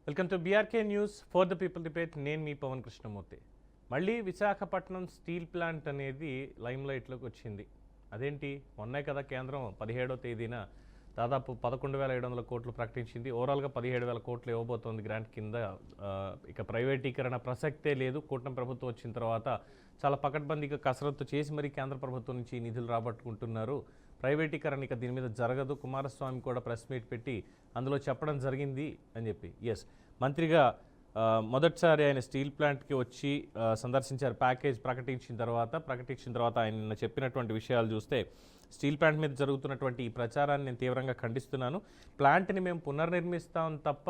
Welcome to BRK news for the people debate. నేను మీ పవన్ కృష్ణమూర్తి. మళ్ళీ Visakhapatnam steel plant అనేది లైమ్లైట్లోకి వచ్చింది. అదేంటి, మొన్నే కదా కేంద్రం 17వ తేదీన దాదాపు 11,700 కోట్లు ప్రకటించింది. ఓవరాల్గా 17,000 కోట్లు ఇవ్వబోతోంది గ్రాంట్ కింద. ఇక ప్రైవేటీకరణ ప్రసక్తే లేదు. కూటమి ప్రభుత్వం వచ్చిన తర్వాత చాలా పకడ్బందీగా కసరత్తు చేసి మరి కేంద్ర ప్రభుత్వం నుంచి నిధులు రాబట్టుకుంటున్నారు. ప్రైవేటీకరణ ఇక దీని మీద జరగదు. కుమారస్వామి కూడా ప్రెస్ మీట్ పెట్టి అందులో చెప్పడం జరిగింది అని చెప్పి. ఎస్, మంత్రిగా మొదటిసారి ఆయన స్టీల్ ప్లాంట్కి వచ్చి సందర్శించారు. ప్యాకేజ్ ప్రకటించిన తర్వాత ఆయన నిన్న చెప్పినటువంటి విషయాలు చూస్తే, స్టీల్ ప్లాంట్ మీద జరుగుతున్నటువంటి ఈ ప్రచారాన్ని నేను తీవ్రంగా ఖండిస్తున్నాను. ప్లాంట్ని మేము పునర్నిర్మిస్తాం తప్ప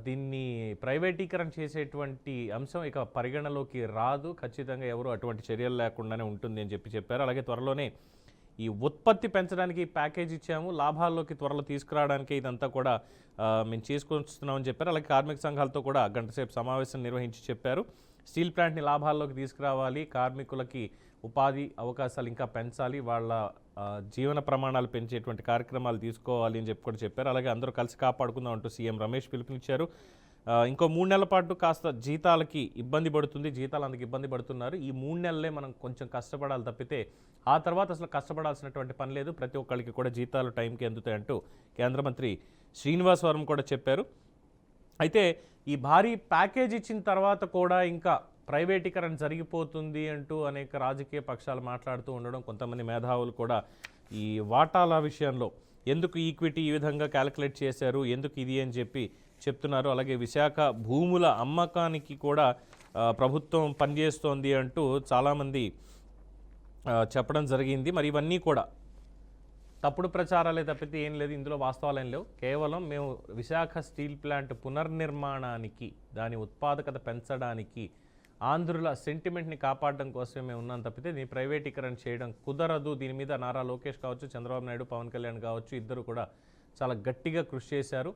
దీన్ని ప్రైవేటీకరణ చేసేటువంటి అంశం ఇక పరిగణలోకి రాదు. ఖచ్చితంగా ఎవరు అటువంటి చర్యలు లేకుండానే ఉంటుంది అని చెప్పారు. అలాగే త్వరలోనే ఈ ఉత్పత్తి పెంచడానికి ప్యాకేజ్ ఇచ్చాము, లాభాల్లోకి త్వరలో తీసుకురావడానికి ఇదంతా కూడా మేము చేసుకొస్తున్నామని చెప్పారు. అలాగే కార్మిక సంఘాలతో కూడా గంటసేపు సమావేశం నిర్వహించి చెప్పారు. స్టీల్ ప్లాంట్ని లాభాల్లోకి తీసుకురావాలి, కార్మికులకి ఉపాధి అవకాశాలు ఇంకా పెంచాలి, వాళ్ళ జీవన ప్రమాణాలు పెంచేటువంటి కార్యక్రమాలు తీసుకోవాలి అని కూడా చెప్పారు. అలాగే అందరూ కలిసి కాపాడుకుందాం అంటూ సీఎం రమేష్ పిలుపునిచ్చారు. ఇంకో 3 నెలల పాటు కాస్త జీతాలకి ఇబ్బంది పడుతుంది, జీతాలు అందుకు ఇబ్బంది పడుతున్నారు. ఈ 3 నెలలే మనం కొంచెం కష్టపడాలి తప్పితే ఆ తర్వాత అసలు కష్టపడాల్సినటువంటి పని లేదు. ప్రతి ఒక్కరికి కూడా జీతాలు టైంకి అందుతాయి అంటూ కేంద్ర మంత్రి శ్రీనివాస్ వరం కూడా చెప్పారు. అయితే ఈ భారీ ప్యాకేజ్ ఇచ్చిన తర్వాత కూడా ఇంకా ప్రైవేటీకరణ జరిగిపోతుంది అంటూ అనేక రాజకీయ పక్షాలు మాట్లాడుతూ ఉండడం, కొంతమంది మేధావులు కూడా ఈ వాటాల విషయంలో ఎందుకు ఈక్విటీ ఈ విధంగా క్యాలిక్యులేట్ చేశారు, ఎందుకు ఇది అని చెప్తున్నారు. అలాగే విశాఖ భూముల అమ్మకానికి కూడా ప్రభుత్వం పనిచేస్తోంది అంటూ చాలామంది చెప్పడం జరిగింది. మరి ఇవన్నీ కూడా తప్పుడు ప్రచారాలే తప్పితే ఏం లేదు, ఇందులో వాస్తవాలు ఏం లేవు. కేవలం మేము విశాఖ స్టీల్ ప్లాంట్ పునర్నిర్మాణానికి, దాని ఉత్పాదకత పెంచడానికి, ఆంధ్రుల సెంటిమెంట్ని కాపాడడం కోసమే మేము ఉన్నాం తప్పితే దీన్ని ప్రైవేటీకరణ చేయడం కుదరదు. దీని మీద నారా లోకేష్ కావచ్చు, చంద్రబాబు నాయుడు, పవన్ కళ్యాణ్ కావచ్చు, ఇద్దరు కూడా చాలా గట్టిగా కృషి చేశారు.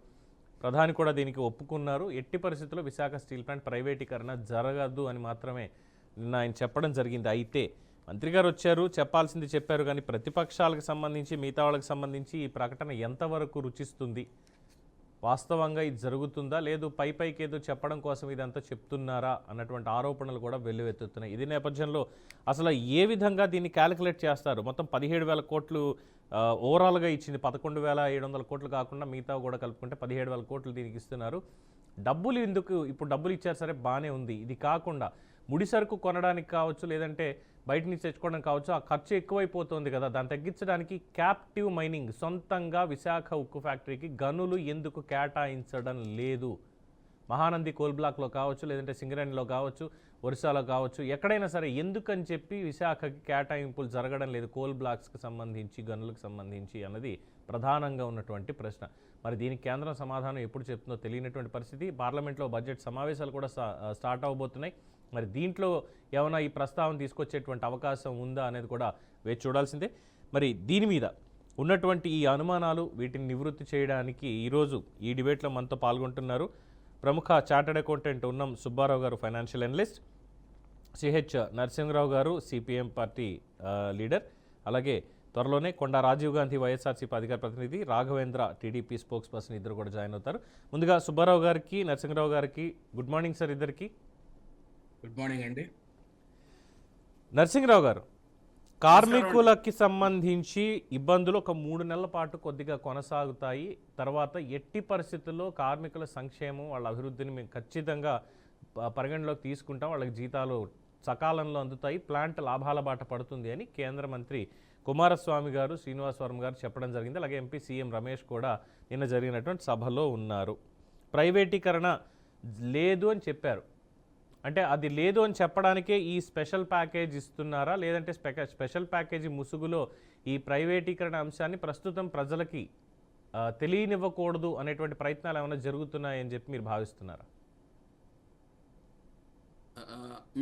ప్రధాని కూడా దీనికి ఒప్పుకున్నారు. ఎట్టి పరిస్థితుల్లో విశాఖ స్టీల్ ప్లాంట్ ప్రైవేటీకరణ జరగదు అని మాత్రమే నిన్న ఆయన చెప్పడం జరిగింది. అయితే మంత్రి గారు వచ్చారు, చెప్పాల్సింది చెప్పారు, కానీ ప్రతిపక్షాలకు సంబంధించి, మిగతా వాళ్ళకి సంబంధించి ఈ ప్రకటన ఎంతవరకు రుచిస్తుంది, వాస్తవంగా ఇది జరుగుతుందా, లేదు పైకి ఏదో చెప్పడం కోసం ఇదంతా చెప్తున్నారా అన్నటువంటి ఆరోపణలు కూడా వెల్లువెత్తుతున్నాయి. ఇది నేపథ్యంలో అసలు ఏ విధంగా దీన్ని క్యాలిక్యులేట్ చేస్తారు? మొత్తం 17,000 కోట్లు ఓవరాల్గా ఇచ్చింది, 11,700 కోట్లు కాకుండా మిగతా కూడా కలుపుకుంటే 17,000 కోట్లు దీనికి ఇస్తున్నారు. డబ్బులు ఎందుకు ఇప్పుడు డబ్బులు ఇచ్చారు, సరే బాగానే ఉంది. ఇది కాకుండా ముడి సరుకు కొనడానికి కావచ్చు, లేదంటే బయట నుంచి తెచ్చుకోవడానికి కావచ్చు, ఆ ఖర్చు ఎక్కువైపోతుంది కదా, దాన్ని తగ్గించడానికి క్యాప్టివ్ మైనింగ్, సొంతంగా విశాఖ ఉక్కు ఫ్యాక్టరీకి గనులు ఎందుకు కేటాయించడం లేదు? మహానంది కోల్ బ్లాక్లో కావచ్చు, లేదంటే సింగరేణిలో కావచ్చు, ఒరిస్సాలో కావచ్చు, ఎక్కడైనా సరే ఎందుకని విశాఖకి కేటాయింపులు జరగడం లేదు కోల్ బ్లాక్స్కి సంబంధించి, గనులకు సంబంధించి అన్నది ప్రధానంగా ఉన్నటువంటి ప్రశ్న. మరి దీనికి కేంద్రం సమాధానం ఎప్పుడు చెప్తుందో తెలియనటువంటి పరిస్థితి. పార్లమెంట్లో బడ్జెట్ సమావేశాలు కూడా స్టార్ట్ అవబోతున్నాయి. మరి దీంట్లో ఏమైనా ఈ ప్రస్తావన తీసుకొచ్చేటువంటి అవకాశం ఉందా అనేది కూడా వేచి చూడాల్సిందే. మరి దీని మీద ఉన్నటువంటి ఈ అనుమానాలు, వీటిని నివృత్తి చేయడానికి ఈరోజు ఈ డిబేట్లో మనతో పాల్గొంటున్నారు ప్రముఖ చార్టెడ్ అకౌంటెంట్ ఉన్నం సుబ్బారావు గారు, ఫైనాన్షియల్ అనలిస్ట్, సిహెచ్ నరసింహరావు గారు, సిపిఎం పార్టీ లీడర్, అలాగే త్వరలోనే కొండా రాజీవ్ గాంధీ వైఎస్ఆర్సీపీ అధికార ప్రతినిధి, రాఘవేంద్ర టీడీపీ స్పోక్స్ పర్సన్, ఇద్దరు కూడా జాయిన్ అవుతారు. ముందుగా సుబ్బారావు గారికి, నరసింహరావు గారికి గుడ్ మార్నింగ్ సార్. ఇద్దరికి గుడ్ మార్నింగ్ అండి. నరసింహరావు గారు, కార్మికులకి సంబంధించి ఇబ్బందులు ఒక 3 నెలల పాటు కొద్దిగా కొనసాగుతాయి. తర్వాత ఎట్టి పరిస్థితుల్లో కార్మికుల సంక్షేమం, వాళ్ళ అభివృద్ధిని మేము ఖచ్చితంగా పరిగణలోకి తీసుకుంటాం, వాళ్ళకి జీతాలు సకాలంలో అందుతాయి, ప్లాంట్ లాభాల బాట పడుతుంది అని కేంద్ర మంత్రి కుమారస్వామి గారు, శ్రీనివాసవరం గారు చెప్పడం జరిగింది. అలాగే ఎంపీ సీఎం రమేష్ కూడా నిన్న జరిగినటువంటి సభలో ఉన్నారు. ప్రైవేటీకరణ లేదు అని చెప్పారు. అంటే అది లేదు అని చెప్పడానికే ఈ స్పెషల్ ప్యాకేజ్ ఇస్తున్నారా, లేదంటే స్పెషల్ ప్యాకేజీ ముసుగులో ఈ ప్రైవేటీకరణ అంశాన్ని ప్రస్తుతం ప్రజలకి తెలియనివ్వకూడదు అనేటువంటి ప్రయత్నాలు ఏమైనా జరుగుతున్నాయని మీరు భావిస్తున్నారా?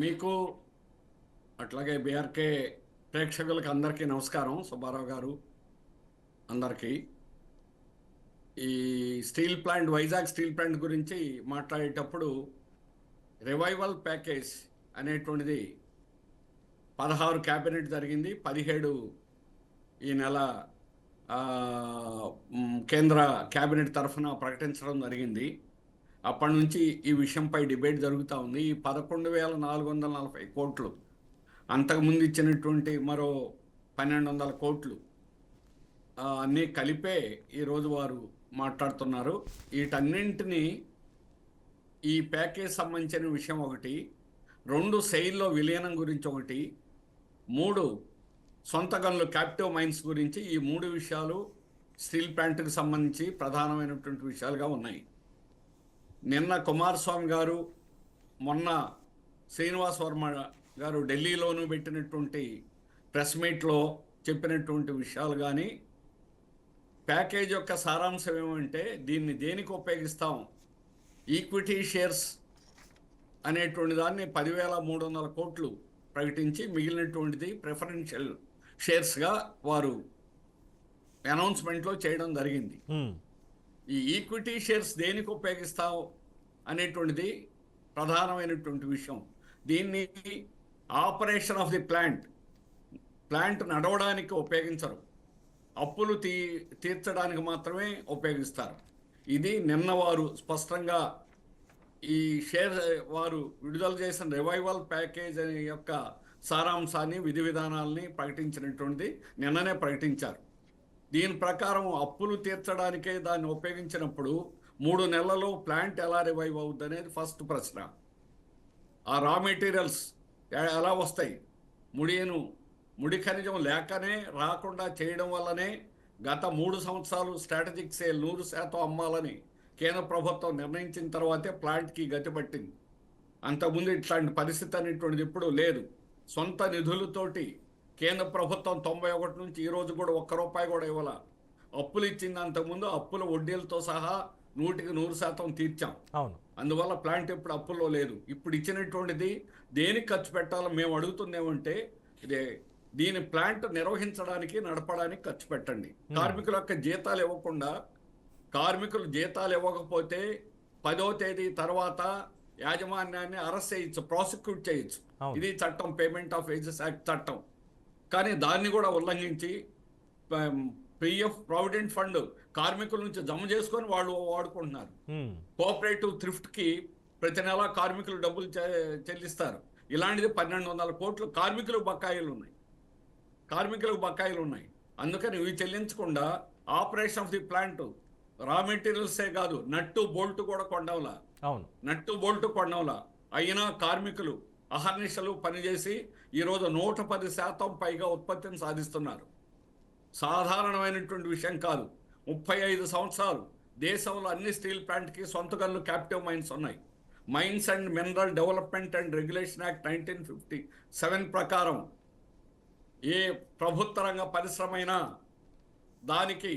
మీకు అట్లాగే బీఆర్కే ప్రేక్షకులకు అందరికీ నమస్కారం. సుబ్బారావు గారు అందరికీ. ఈ steel plant, Vizag steel plant గురించి మాట్లాడేటప్పుడు రివైవల్ ప్యాకేజ్ అనేటువంటిది 16 క్యాబినెట్ జరిగింది, 17 ఈ నెల కేంద్ర క్యాబినెట్ తరఫున ప్రకటించడం జరిగింది. అప్పటి నుంచి ఈ విషయంపై డిబేట్ జరుగుతూ ఉంది. ఈ 11,440 కోట్లు అంతకుముందు ఇచ్చినటువంటి మరో 1,200 కోట్లు అన్నీ కలిపే ఈరోజు వారు మాట్లాడుతున్నారు. వీటన్నింటినీ ఈ ప్యాకేజ్ సంబంధించిన విషయం ఒకటి, 2 సెయిల్లో విలీనం గురించి ఒకటి, 3 సొంత గనులు క్యాప్టివ్ మైన్స్ గురించి, ఈ 3 విషయాలు స్టీల్ ప్లాంట్కి సంబంధించి ప్రధానమైనటువంటి విషయాలుగా ఉన్నాయి. నిన్న కుమారస్వామి గారు, మొన్న శ్రీనివాస్ వర్మ గారు ఢిల్లీలోనూ పెట్టినటువంటి ప్రెస్ మీట్లో చెప్పినటువంటి విషయాలు కానీ, ప్యాకేజ్ యొక్క సారాంశం ఏమంటే దీన్ని దేనికి ఉపయోగిస్తాం, ఈక్విటీ షేర్స్ అనేటువంటి దాన్ని 10,300 కోట్లు ప్రకటించి మిగిలినటువంటిది ప్రిఫరెన్షియల్ షేర్స్గా వారు అనౌన్స్మెంట్లో చేయడం జరిగింది. ఈ ఈక్విటీ షేర్స్ దేనికి ఉపయోగిస్తాం అనేటువంటిది ప్రధానమైనటువంటి విషయం. దీన్ని ఆపరేషన్ ఆఫ్ ది ప్లాంట్ నడవడానికి ఉపయోగించరు, అప్పులు తీర్చడానికి మాత్రమే ఉపయోగిస్తారు. ఇది నిన్న వారు స్పష్టంగా ఈ షేర్ వారు విడుదల చేసిన రివైవల్ ప్యాకేజ్ యొక్క సారాంశాన్ని, విధి విధానాలని ప్రకటించినటువంటిది నిన్ననే ప్రకటించారు. దీని ప్రకారం అప్పులు తీర్చడానికే దాన్ని ఉపయోగించినప్పుడు 3 నెలల్లో ప్లాంట్ ఎలా రివైవ్ అవుద్ది అనేది ఫస్ట్ ప్రశ్న. ఆ రా మెటీరియల్స్ ఎలా వస్తాయి? ముడి ఖనిజం లేకనే రాకుండా చేయడం వల్లనే గత 3 సంవత్సరాలు స్ట్రాటజిక్ సేల్ 100% అమ్మాలని కేంద్ర ప్రభుత్వం నిర్ణయించిన తర్వాతే ప్లాంట్కి గతి పట్టింది. అంతకుముందు ఇట్లాంటి పరిస్థితి అనేటువంటిది ఎప్పుడూ లేదు. సొంత నిధులతోటి కేంద్ర ప్రభుత్వం 91 నుంచి ఈ రోజు కూడా ₹1 కూడా ఇవ్వాల. అప్పులు ఇచ్చింది అంతకుముందు, అప్పుల వడ్డీలతో సహా 100% తీర్చాం. అందువల్ల ప్లాంట్ ఇప్పుడు అప్పుల్లో లేదు. ఇప్పుడు ఇచ్చినటువంటిది దేనికి ఖర్చు పెట్టాలో మేము అడుగుతుందేమంటే, దీని ప్లాంట్ నిర్వహించడానికి, నడపడానికి ఖర్చు పెట్టండి. కార్మికుల యొక్క జీతాలు ఇవ్వకుండా, కార్మికులు జీతాలు ఇవ్వకపోతే 10వ తేదీ తర్వాత యాజమాన్యాన్ని అరెస్ట్ చేయొచ్చు, ప్రాసిక్యూట్ చేయొచ్చు. ఇది చట్టం, పేమెంట్ ఆఫ్ వేజెస్ యాక్ట్ చట్టం. కానీ దాన్ని కూడా ఉల్లంఘించి పిఎఫ్ ప్రావిడెంట్ ఫండ్ కార్మికుల నుంచి జమ చేసుకొని వాళ్ళు వాడుకుంటున్నారు. కోఆపరేటివ్ థ్రిఫ్ట్కి ప్రతి నెల కార్మికులు డబ్బులు చెల్లిస్తారు. ఇలాంటిది 1,200 కోట్లు కార్మికులకు బకాయిలు ఉన్నాయి. అందుకని ఇవి చెల్లించకుండా ఆపరేషన్ ఆఫ్ ది ప్లాంట్ రా మెటీరియల్సే కాదు, నట్టు బోల్ట్ కూడా కొండవలా. అయినా కార్మికులు అహర్నిశలు పనిచేసి ఈరోజు 110% పైగా ఉత్పత్తిని సాధిస్తున్నారు. సాధారణమైనటువంటి విషయం కాదు. 35 సంవత్సరాలు దేశంలో అన్ని స్టీల్ ప్లాంట్కి సొంత గనులు క్యాప్టివ్ మైన్స్ ఉన్నాయి. Mines and mineral development and regulation act 1957 ప్రకారం ఏ ప్రభుత్వ రంగ పరిశ్రమ అయినా దానికి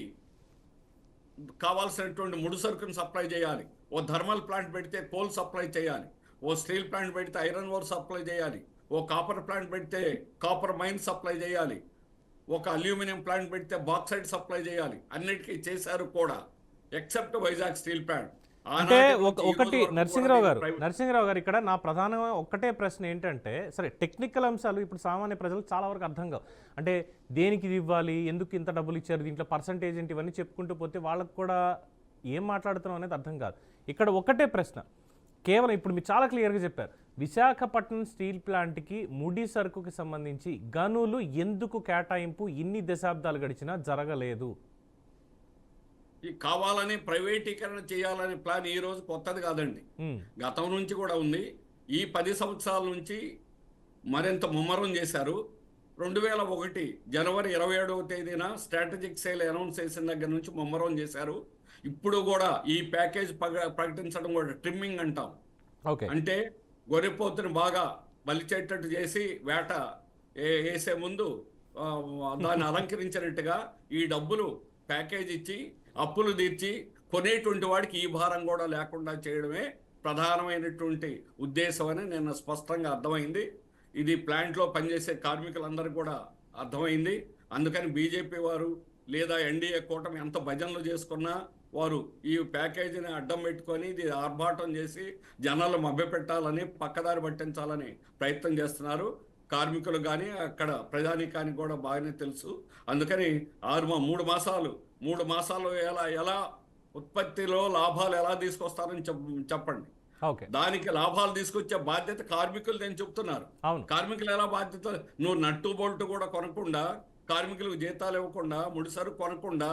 కావాల్సినటువంటి ముడి సరుకును సప్లై చేయాలి. ఓ థర్మల్ ప్లాంట్ పెడితే కోల్ సప్లై చేయాలి, ఓ స్టీల్ ప్లాంట్ పెడితే ఐరన్ ఓర్ సప్లై చేయాలి, ఓ కాపర్ ప్లాంట్ పెడితే కాపర్ మైన్ సప్లై చేయాలి, ఒక అల్యూమినియం ప్లాంట్ పెడితే బాక్సైడ్ సప్లై చేయాలి. అన్నిటికీ చేశారు కూడా, ఎక్సెప్ట్ వైజాగ్ స్టీల్ ప్లాంట్. అంటే ఒకటి నరసింహరావు గారు ఇక్కడ నా ప్రధాన ఒక్కటే ప్రశ్న ఏంటంటే, సరే టెక్నికల్ అంశాలు ఇప్పుడు సామాన్య ప్రజలకు చాలా వరకు అర్థం కావు. అంటే దేనికి ఇది ఇవ్వాలి, ఎందుకు ఇంత డబ్బులు ఇచ్చారు, దీంట్లో పర్సంటేజ్ ఏంటి, ఇవన్నీ చెప్పుకుంటూ పోతే వాళ్ళకు కూడా ఏం మాట్లాడుతున్నాం అనేది అర్థం కాదు. ఇక్కడ ఒకటే ప్రశ్న, కేవలం ఇప్పుడు మీరు చాలా క్లియర్గా చెప్పారు, విశాఖపట్నం స్టీల్ ప్లాంట్కి ముడి సరుకుకి సంబంధించి గనులు ఎందుకు కేటాయింపు ఇన్ని దశాబ్దాలు గడిచినా జరగలేదు? ఈ కావాలని ప్రైవేటీకరణ చేయాలనే ప్లాన్ ఈ రోజు కొత్తది కాదండి, గతం నుంచి కూడా ఉంది. ఈ 10 సంవత్సరాల నుంచి మరింత ముమ్మరం చేశారు. 2001 జనవరి 27వ తేదీన స్ట్రాటజిక్ సేల్ అనౌన్స్ చేసిన దగ్గర నుంచి ముమ్మరం చేశారు. ఇప్పుడు కూడా ఈ ప్యాకేజ్ ప్రకటించడం కూడా ట్రిమ్మింగ్ అంటాం. అంటే గొర్రెపోతుని బాగా బలిచేటట్టు చేసి వేట వేసే ముందు దాన్ని అలంకరించినట్టుగా ఈ డబ్బులు ప్యాకేజ్ ఇచ్చి అప్పులు తీర్చి కొనేటువంటి వాడికి ఈ భారం కూడా లేకుండా చేయడమే ప్రధానమైనటువంటి ఉద్దేశం అని నిన్న స్పష్టంగా అర్థమైంది. ఇది ప్లాంట్లో పనిచేసే కార్మికులందరికీ కూడా అర్థమైంది. అందుకని బీజేపీ వారు లేదా ఎన్డీఏ కూటమి ఎంత భజనలు చేసుకున్నా వారు ఈ ప్యాకేజీని అడ్డం పెట్టుకొని ఇది ఆర్భాటం చేసి జనాలు మభ్యపెట్టాలని, పక్కదారి పట్టించాలని ప్రయత్నం చేస్తున్నారు. కార్మికులు కానీ అక్కడ ప్రజానీకానికి కూడా బాగానే తెలుసు. అందుకని 3 మాసాలు ఎలా ఉత్పత్తిలో లాభాలు ఎలా తీసుకొస్తారని చెప్పండి. ఓకే. దానికి లాభాలు తీసుకొచ్చే బాధ్యత కార్మికులు నేను చెప్తున్నారు. అవును. కార్మికులు ఎలా బాధ్యత? నువ్వు నట్టు బొల్టు కూడా కొనకుండా, కార్మికులకు జీతాలు ఇవ్వకుండా, ముడిసరుకు కొనకుండా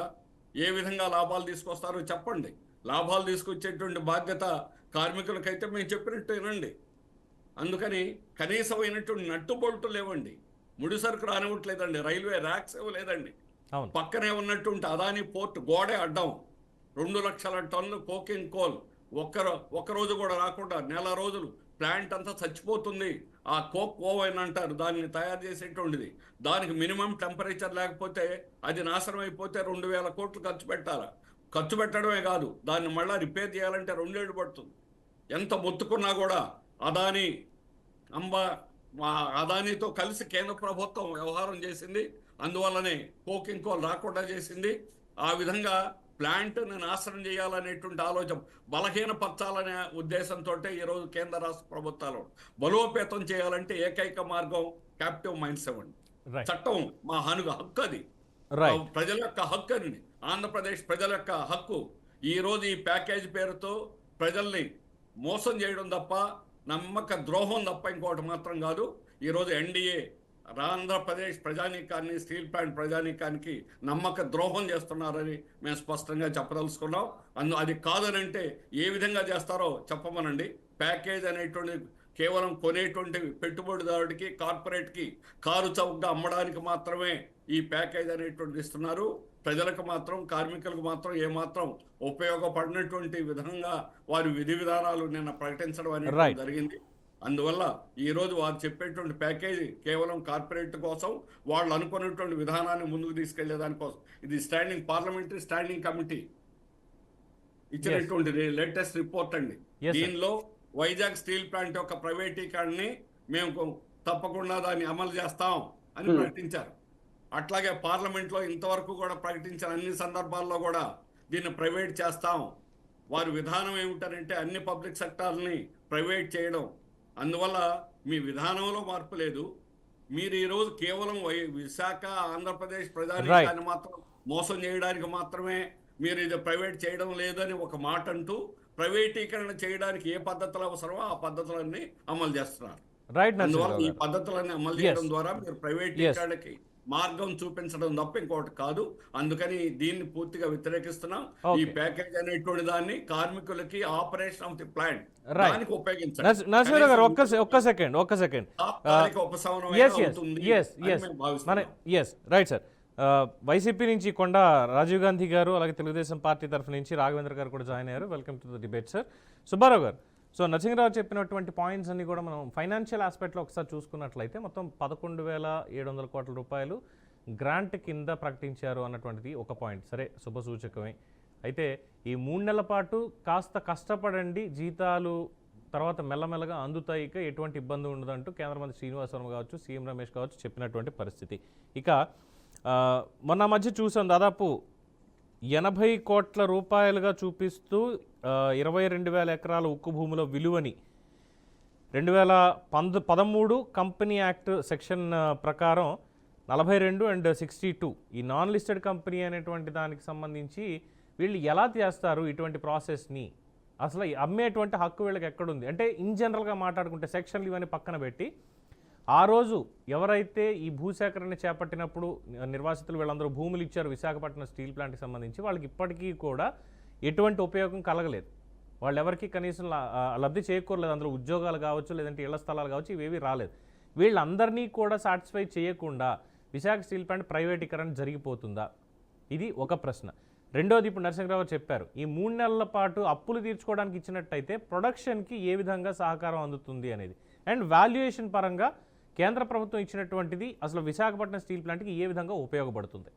ఏ విధంగా లాభాలు తీసుకొస్తారో చెప్పండి. లాభాలు తీసుకొచ్చేటువంటి బాధ్యత కార్మికులకైతే మేము చెప్పినట్టు వినండి. అందుకని కనీసమైనటువంటి నట్టు బొల్టు లేవండి, ముడిసరుకు రానివ్వట్లేదండి, రైల్వే ర్యాక్స్ ఇవ్వలేదండి. అవును. పక్కనే ఉన్నటువంటి అదాని పోర్ట్ గోడే అడ్డం 2 లక్షల టన్నులు కోకింగ్ కోల్ ఒక్క రోజు కూడా రాకుండా నెల రోజులు ప్లాంట్ అంతా చచ్చిపోతుంది. ఆ కోక్ ఓవెన్ అంటారు దాన్ని తయారు చేసేటువంటిది. దానికి మినిమం టెంపరేచర్ లేకపోతే అది నాశనం అయిపోతే 2,000 కోట్లు ఖర్చు పెట్టాలి. ఖర్చు పెట్టడమే కాదు, దాన్ని మళ్ళీ రిపేర్ చేయాలంటే 2 ఏళ్ళు పడుతుంది. ఎంత మొత్తుకున్నా కూడా అదానితో కలిసి కేంద్ర ప్రభుత్వం వ్యవహారం చేసింది. అందువల్లనే కోకింగ్ కోల్ రాకుండా చేసింది. ఆ విధంగా ప్లాంట్ని నాశనం చేయాలనేటువంటి ఆలోచన, బలహీనపరచాలనే ఉద్దేశంతో ఈరోజు కేంద్ర రాష్ట్ర ప్రభుత్వాలు బలోపేతం చేయాలంటే ఏకైక మార్గం క్యాప్టివ్ మైన్స్ ఇవ్వండి. చట్టం మా హక్కు అది, ప్రజల యొక్క హక్కు అని, ఆంధ్రప్రదేశ్ ప్రజల యొక్క హక్కు. ఈరోజు ఈ ప్యాకేజ్ పేరుతో ప్రజల్ని మోసం చేయడం తప్ప, నమ్మక ద్రోహం తప్ప ఇంకోటి మాత్రం కాదు. ఈరోజు ఎన్డీఏ ఆంధ్రప్రదేశ్ ప్రజానీకాన్ని, స్టీల్ ప్లాంట్ ప్రజానీకానికి నమ్మక ద్రోహం చేస్తున్నారని మేము స్పష్టంగా చెప్పదలుచుకున్నాం. అది కాదనంటే ఏ విధంగా చేస్తారో చెప్పమనండి. ప్యాకేజ్ అనేటువంటి కేవలం కొనేటువంటి పెట్టుబడిదారుడికి, కార్పొరేట్కి కారు చౌకగా అమ్మడానికి మాత్రమే ఈ ప్యాకేజ్ అనేటువంటిది ఇస్తున్నారు. ప్రజలకు మాత్రం, కార్మికులకు మాత్రం ఏమాత్రం ఉపయోగపడినటువంటి విధంగా వారి విధి విధానాలు నిన్న ప్రకటించడం అనేది జరిగింది. అందువల్ల ఈరోజు వారు చెప్పేటువంటి ప్యాకేజీ కేవలం కార్పొరేట్ కోసం, వాళ్ళు అనుకున్నటువంటి విధానాన్ని ముందుకు తీసుకెళ్లేదానికోసం. ఇది పార్లమెంటరీ స్టాండింగ్ కమిటీ ఇచ్చినటువంటి లేటెస్ట్ రిపోర్ట్ అండి. దీనిలో వైజాగ్ స్టీల్ ప్లాంట్ యొక్క ప్రైవేటీకరణని మేము తప్పకుండా దాన్ని అమలు చేస్తాం అని ప్రకటించారు. అట్లాగే పార్లమెంట్లో ఇంతవరకు కూడా ప్రకటించిన అన్ని సందర్భాల్లో కూడా దీన్ని ప్రైవేట్ చేస్తాం. వారి విధానం ఏమిటంటే అన్ని పబ్లిక్ సెక్టార్ని ప్రైవేట్ చేయడం. అందువల్ల మీ విధానంలో మార్పు లేదు. మీరు ఈరోజు కేవలం విశాఖ, ఆంధ్రప్రదేశ్ ప్రజానీకాన్ని మాత్రం మోసం చేయడానికి మాత్రమే మీరు ఇది ప్రైవేట్ చేయడం లేదని ఒక మాట అంటూ, ప్రైవేటీకరణ చేయడానికి ఏ పద్ధతులు అవసరమో ఆ పద్ధతులన్నీ అమలు చేస్తున్నారు. అందువల్ల ఈ పద్ధతులన్నీ అమలు చేయడం ద్వారా మీరు ప్రైవేటీకరణకి మార్గం చూపించడం తప్ప ఇంకోటి కాదు. అందుకని దీన్ని పూర్తిగా వ్యతిరేకిస్తున్నాం. ఈ ప్యాకేజ్ అనేటువంటి దాన్ని కార్మికులకి ఆపరేషన్ ఆఫ్ ది ప్లాంట్ దానికి ఉపయోగించండి. వైసీపీ నుంచి కొండ రాజీవ్ గాంధీ గారు, అలాగే తెలుగుదేశం పార్టీ తరఫు నుంచి రాఘవేంద్ర గారు కూడా జాయిన్ అయ్యారు. Welcome to the debate sir. Subbarao గారు, సో నరసింహరావు చెప్పినటువంటి పాయింట్స్ అన్ని కూడా మనం ఫైనాన్షియల్ ఆస్పెక్ట్లో ఒకసారి చూసుకున్నట్లయితే మొత్తం 11,700 కోట్ల రూపాయలు గ్రాంట్ కింద ప్రకటించారు అన్నటువంటిది ఒక పాయింట్. సరే, శుభసూచకమే. అయితే ఈ 3 నెలల పాటు కాస్త కష్టపడండి, జీతాలు తర్వాత మెల్లమెల్లగా అందుతాయి, ఇక ఎటువంటి ఇబ్బంది ఉండదంటూ కేంద్ర మంత్రి శ్రీనివాస్ వర్మ కావచ్చు, సీఎం రమేష్ కావచ్చు చెప్పినటువంటి పరిస్థితి. ఇక మొన్న మధ్య చూసాం, దాదాపు 80 కోట్ల రూపాయలుగా చూపిస్తూ 22,000 ఎకరాల ఉక్కు భూముల విలువని 2013 కంపెనీ యాక్ట్ సెక్షన్ ప్రకారం 42 అండ్ 62 ఈ నాన్ లిస్టెడ్ కంపెనీ అనేటువంటి దానికి సంబంధించి వీళ్ళు ఎలా చేస్తారు ఇటువంటి ప్రాసెస్ని? అసలు అమ్మేటువంటి హక్కు వీళ్ళకి ఎక్కడుంది? అంటే ఇన్ జనరల్గా మాట్లాడుకుంటే సెక్షన్లు ఇవన్నీ పక్కన పెట్టి, ఆ రోజు ఎవరైతే ఈ భూసేకరణ చేపట్టినప్పుడు నిర్వాసితులు వీళ్ళందరూ భూములు ఇచ్చారు విశాఖపట్నం స్టీల్ ప్లాంట్కి సంబంధించి, వాళ్ళకి ఇప్పటికీ కూడా ఎటువంటి ఉపయోగం కలగలేదు. వాళ్ళు ఎవరికి కనీసం లబ్ధి చేకూరలేదు. అందులో ఉద్యోగాలు కావచ్చు, లేదంటే ఇళ్ల స్థలాలు కావచ్చు, ఇవేవి రాలేదు. వీళ్ళందరినీ కూడా సాటిస్ఫై చేయకుండా విశాఖ స్టీల్ ప్లాంట్ ప్రైవేటీకరణ జరిగిపోతుందా? ఇది ఒక ప్రశ్న. రెండోది, ఇప్పుడు నరసింహరావు చెప్పారు, ఈ 3 నెలల పాటు అప్పులు తీర్చుకోవడానికి ఇచ్చినట్టయితే ప్రొడక్షన్కి ఏ విధంగా సహకారం అందుతుంది అనేది, అండ్ వాల్యుయేషన్ పరంగా కేంద్ర ప్రభుత్వం ఇచ్చినటువంటిది అసలు విశాఖపట్నం స్టీల్ ప్లాంట్కి ఏ విధంగా ఉపయోగపడుతుంది?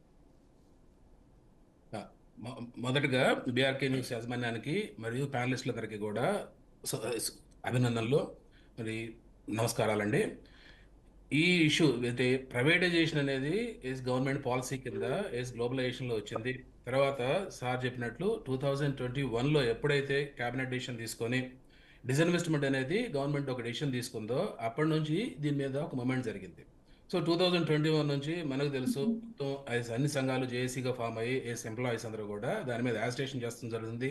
మొదటగా బీఆర్కే న్యూస్ యాజమాన్యానికి మరియు ప్యానలిస్టులందరికీ కూడా అభినందనలు, మరి నమస్కారాలండి. ఈ ఇష్యూ అయితే ప్రైవేటైజేషన్ అనేది గవర్నమెంట్ పాలసీ కింద గ్లోబలైజేషన్లో వచ్చింది. తర్వాత సార్ చెప్పినట్లు 2021లో ఎప్పుడైతే క్యాబినెట్ డిసిషన్ తీసుకొని డిస్ఇన్వెస్ట్మెంట్ అనేది గవర్నమెంట్ ఒక డిసిషన్ తీసుకుందో అప్పటి నుంచి దీని మీద ఒక మూమెంట్ జరిగింది. సో 2021 నుంచి మనకు తెలుసు మొత్తం అన్ని సంఘాలు జేఏసీగా ఫామ్ అయ్యి ఎంప్లాయీస్ అందరూ కూడా దాని మీద యాజిటేషన్ చేస్తూ జరుగుతుంది.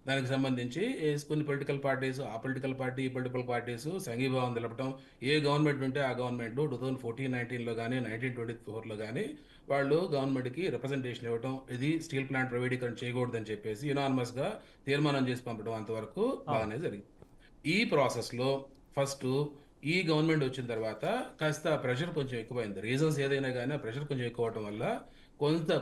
దానికి సంబంధించి కొన్ని పొలిటికల్ పార్టీస్, ఆ పొలిటికల్ పార్టీ, ఈ పొలిటికల్ పార్టీస్ సంఘీభావం తెలపడం, ఏ గవర్నమెంట్ ఉంటే ఆ గవర్నమెంట్ 2014-19లో కానీ 1924లో కానీ వాళ్ళు గవర్నమెంట్కి రిప్రజెంటేషన్ ఇవ్వడం, ఇది స్టీల్ ప్లాంట్ ప్రైవేటీకరణ చేయకూడదని చెప్పేసి యునానిమస్గా తీర్మానం చేసి పంపడం అంతవరకు బాగానే జరిగింది. ఈ ప్రాసెస్లో ఫస్ట్ ఈ గవర్నమెంట్ వచ్చిన తర్వాత కాస్త ప్రెషర్ కొంచెం ఎక్కువైంది. రీజన్స్ ఏదైనా కానీ ఆ ప్రెషర్ కొంచెం ఎక్కువ అవడం వల్ల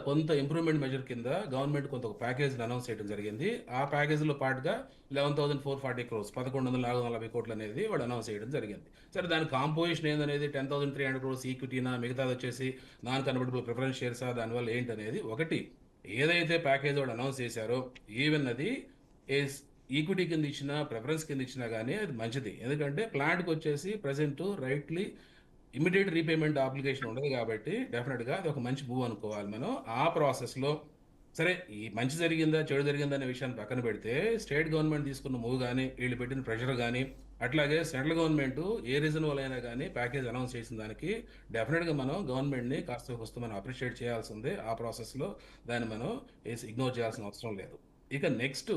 కొంత ఇంప్రూవ్మెంట్ మెజర్ కింద గవర్నమెంట్ కొంత ఒక ప్యాకేజ్ అనౌన్స్ చేయడం జరిగింది. ఆ ప్యాకేజీలో పాటుగా 11,440 crores 11,440 కోట్లు అనేది వాళ్ళు అనౌన్స్ చేయడం జరిగింది. సరే, దాని కాంపోజిషన్ ఏందనేది 10,300 crores ఈక్విటీనా, మిగతాది వచ్చేసి నాన్ కన్వర్టబుల్ ప్రిఫరెన్స్ షేర్సా, దానివల్ల ఏంటనేది ఒకటి. ఏదైతే ప్యాకేజ్ వాళ్ళు అనౌన్స్ చేశారో ఈవెన్ అది ఈక్విటీ కింద ఇచ్చినా, ప్రిఫరెన్స్ కింద ఇచ్చినా కానీ అది మంచిది. ఎందుకంటే ప్లాంట్కి వచ్చేసి present rightly immediate repayment application ఉండదు కాబట్టి డెఫినెట్గా అది ఒక మంచి మూవ్ అనుకోవాలి మనం. ఆ ప్రాసెస్లో సరే, ఈ మంచి జరిగిందా చెడు జరిగిందా అనే విషయాన్ని పక్కన పెడితే స్టేట్ గవర్నమెంట్ తీసుకున్న మూవ్ కానీ, వీళ్ళు పెట్టిన ప్రెషర్ కానీ, అట్లాగే సెంట్రల్ గవర్నమెంట్ ఏ రీజన్ వల్ల అయినా కానీ ప్యాకేజ్ అనౌన్స్ చేసిన దానికి డెఫినెట్గా మనం గవర్నమెంట్ని కాస్త వస్తూ మనం అప్రిషియేట్ చేయాల్సిందే. ఆ ప్రాసెస్లో దాన్ని మనం ఇగ్నోర్ చేయాల్సిన అవసరం లేదు. ఇక నెక్స్ట్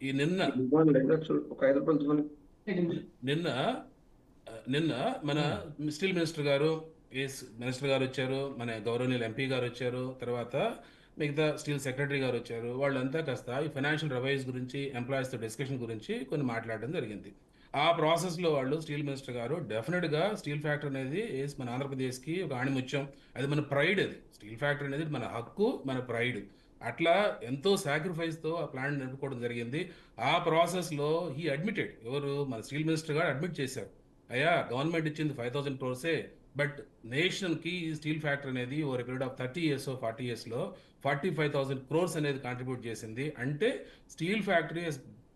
ఈ నిన్న మన స్టీల్ మినిస్టర్ గారు వచ్చారు, మన గౌరవనీయులు ఎంపీ గారు వచ్చారు, తర్వాత మిగతా స్టీల్ సెక్రటరీ గారు వచ్చారు. వాళ్ళంతా కాస్త ఈ ఫైనాన్షియల్ రివైజ్ గురించి, ఎంప్లాయీస్తో డిస్కషన్ గురించి కొన్ని మాట్లాడడం జరిగింది. ఆ ప్రాసెస్లో వాళ్ళు స్టీల్ మినిస్టర్ గారు డెఫినెట్గా స్టీల్ ఫ్యాక్టరీ అనేది మన ఆంధ్రప్రదేశ్కి ఒక ఆణిముత్యం, అది మన ప్రైడ్. అది స్టీల్ ఫ్యాక్టరీ అనేది మన హక్కు, మన ప్రైడ్. అట్లా ఎంతో సాక్రిఫైస్తో ఆ ప్లాంట్ నడుపుకోవడం జరిగింది. ఆ ప్రాసెస్లో హీ అడ్మిటెడ్, ఎవరు మన స్టీల్ మినిస్టర్ గారు అడ్మిట్ చేశారు, అయ్యా గవర్నమెంట్ ఇచ్చింది 5,000 crores, బట్ నేషన్కి ఈ స్టీల్ ఫ్యాక్టరీ అనేది over period of 30 years 40 yearsలో 45,000 crores అనేది కాంట్రిబ్యూట్ చేసింది. అంటే steel factory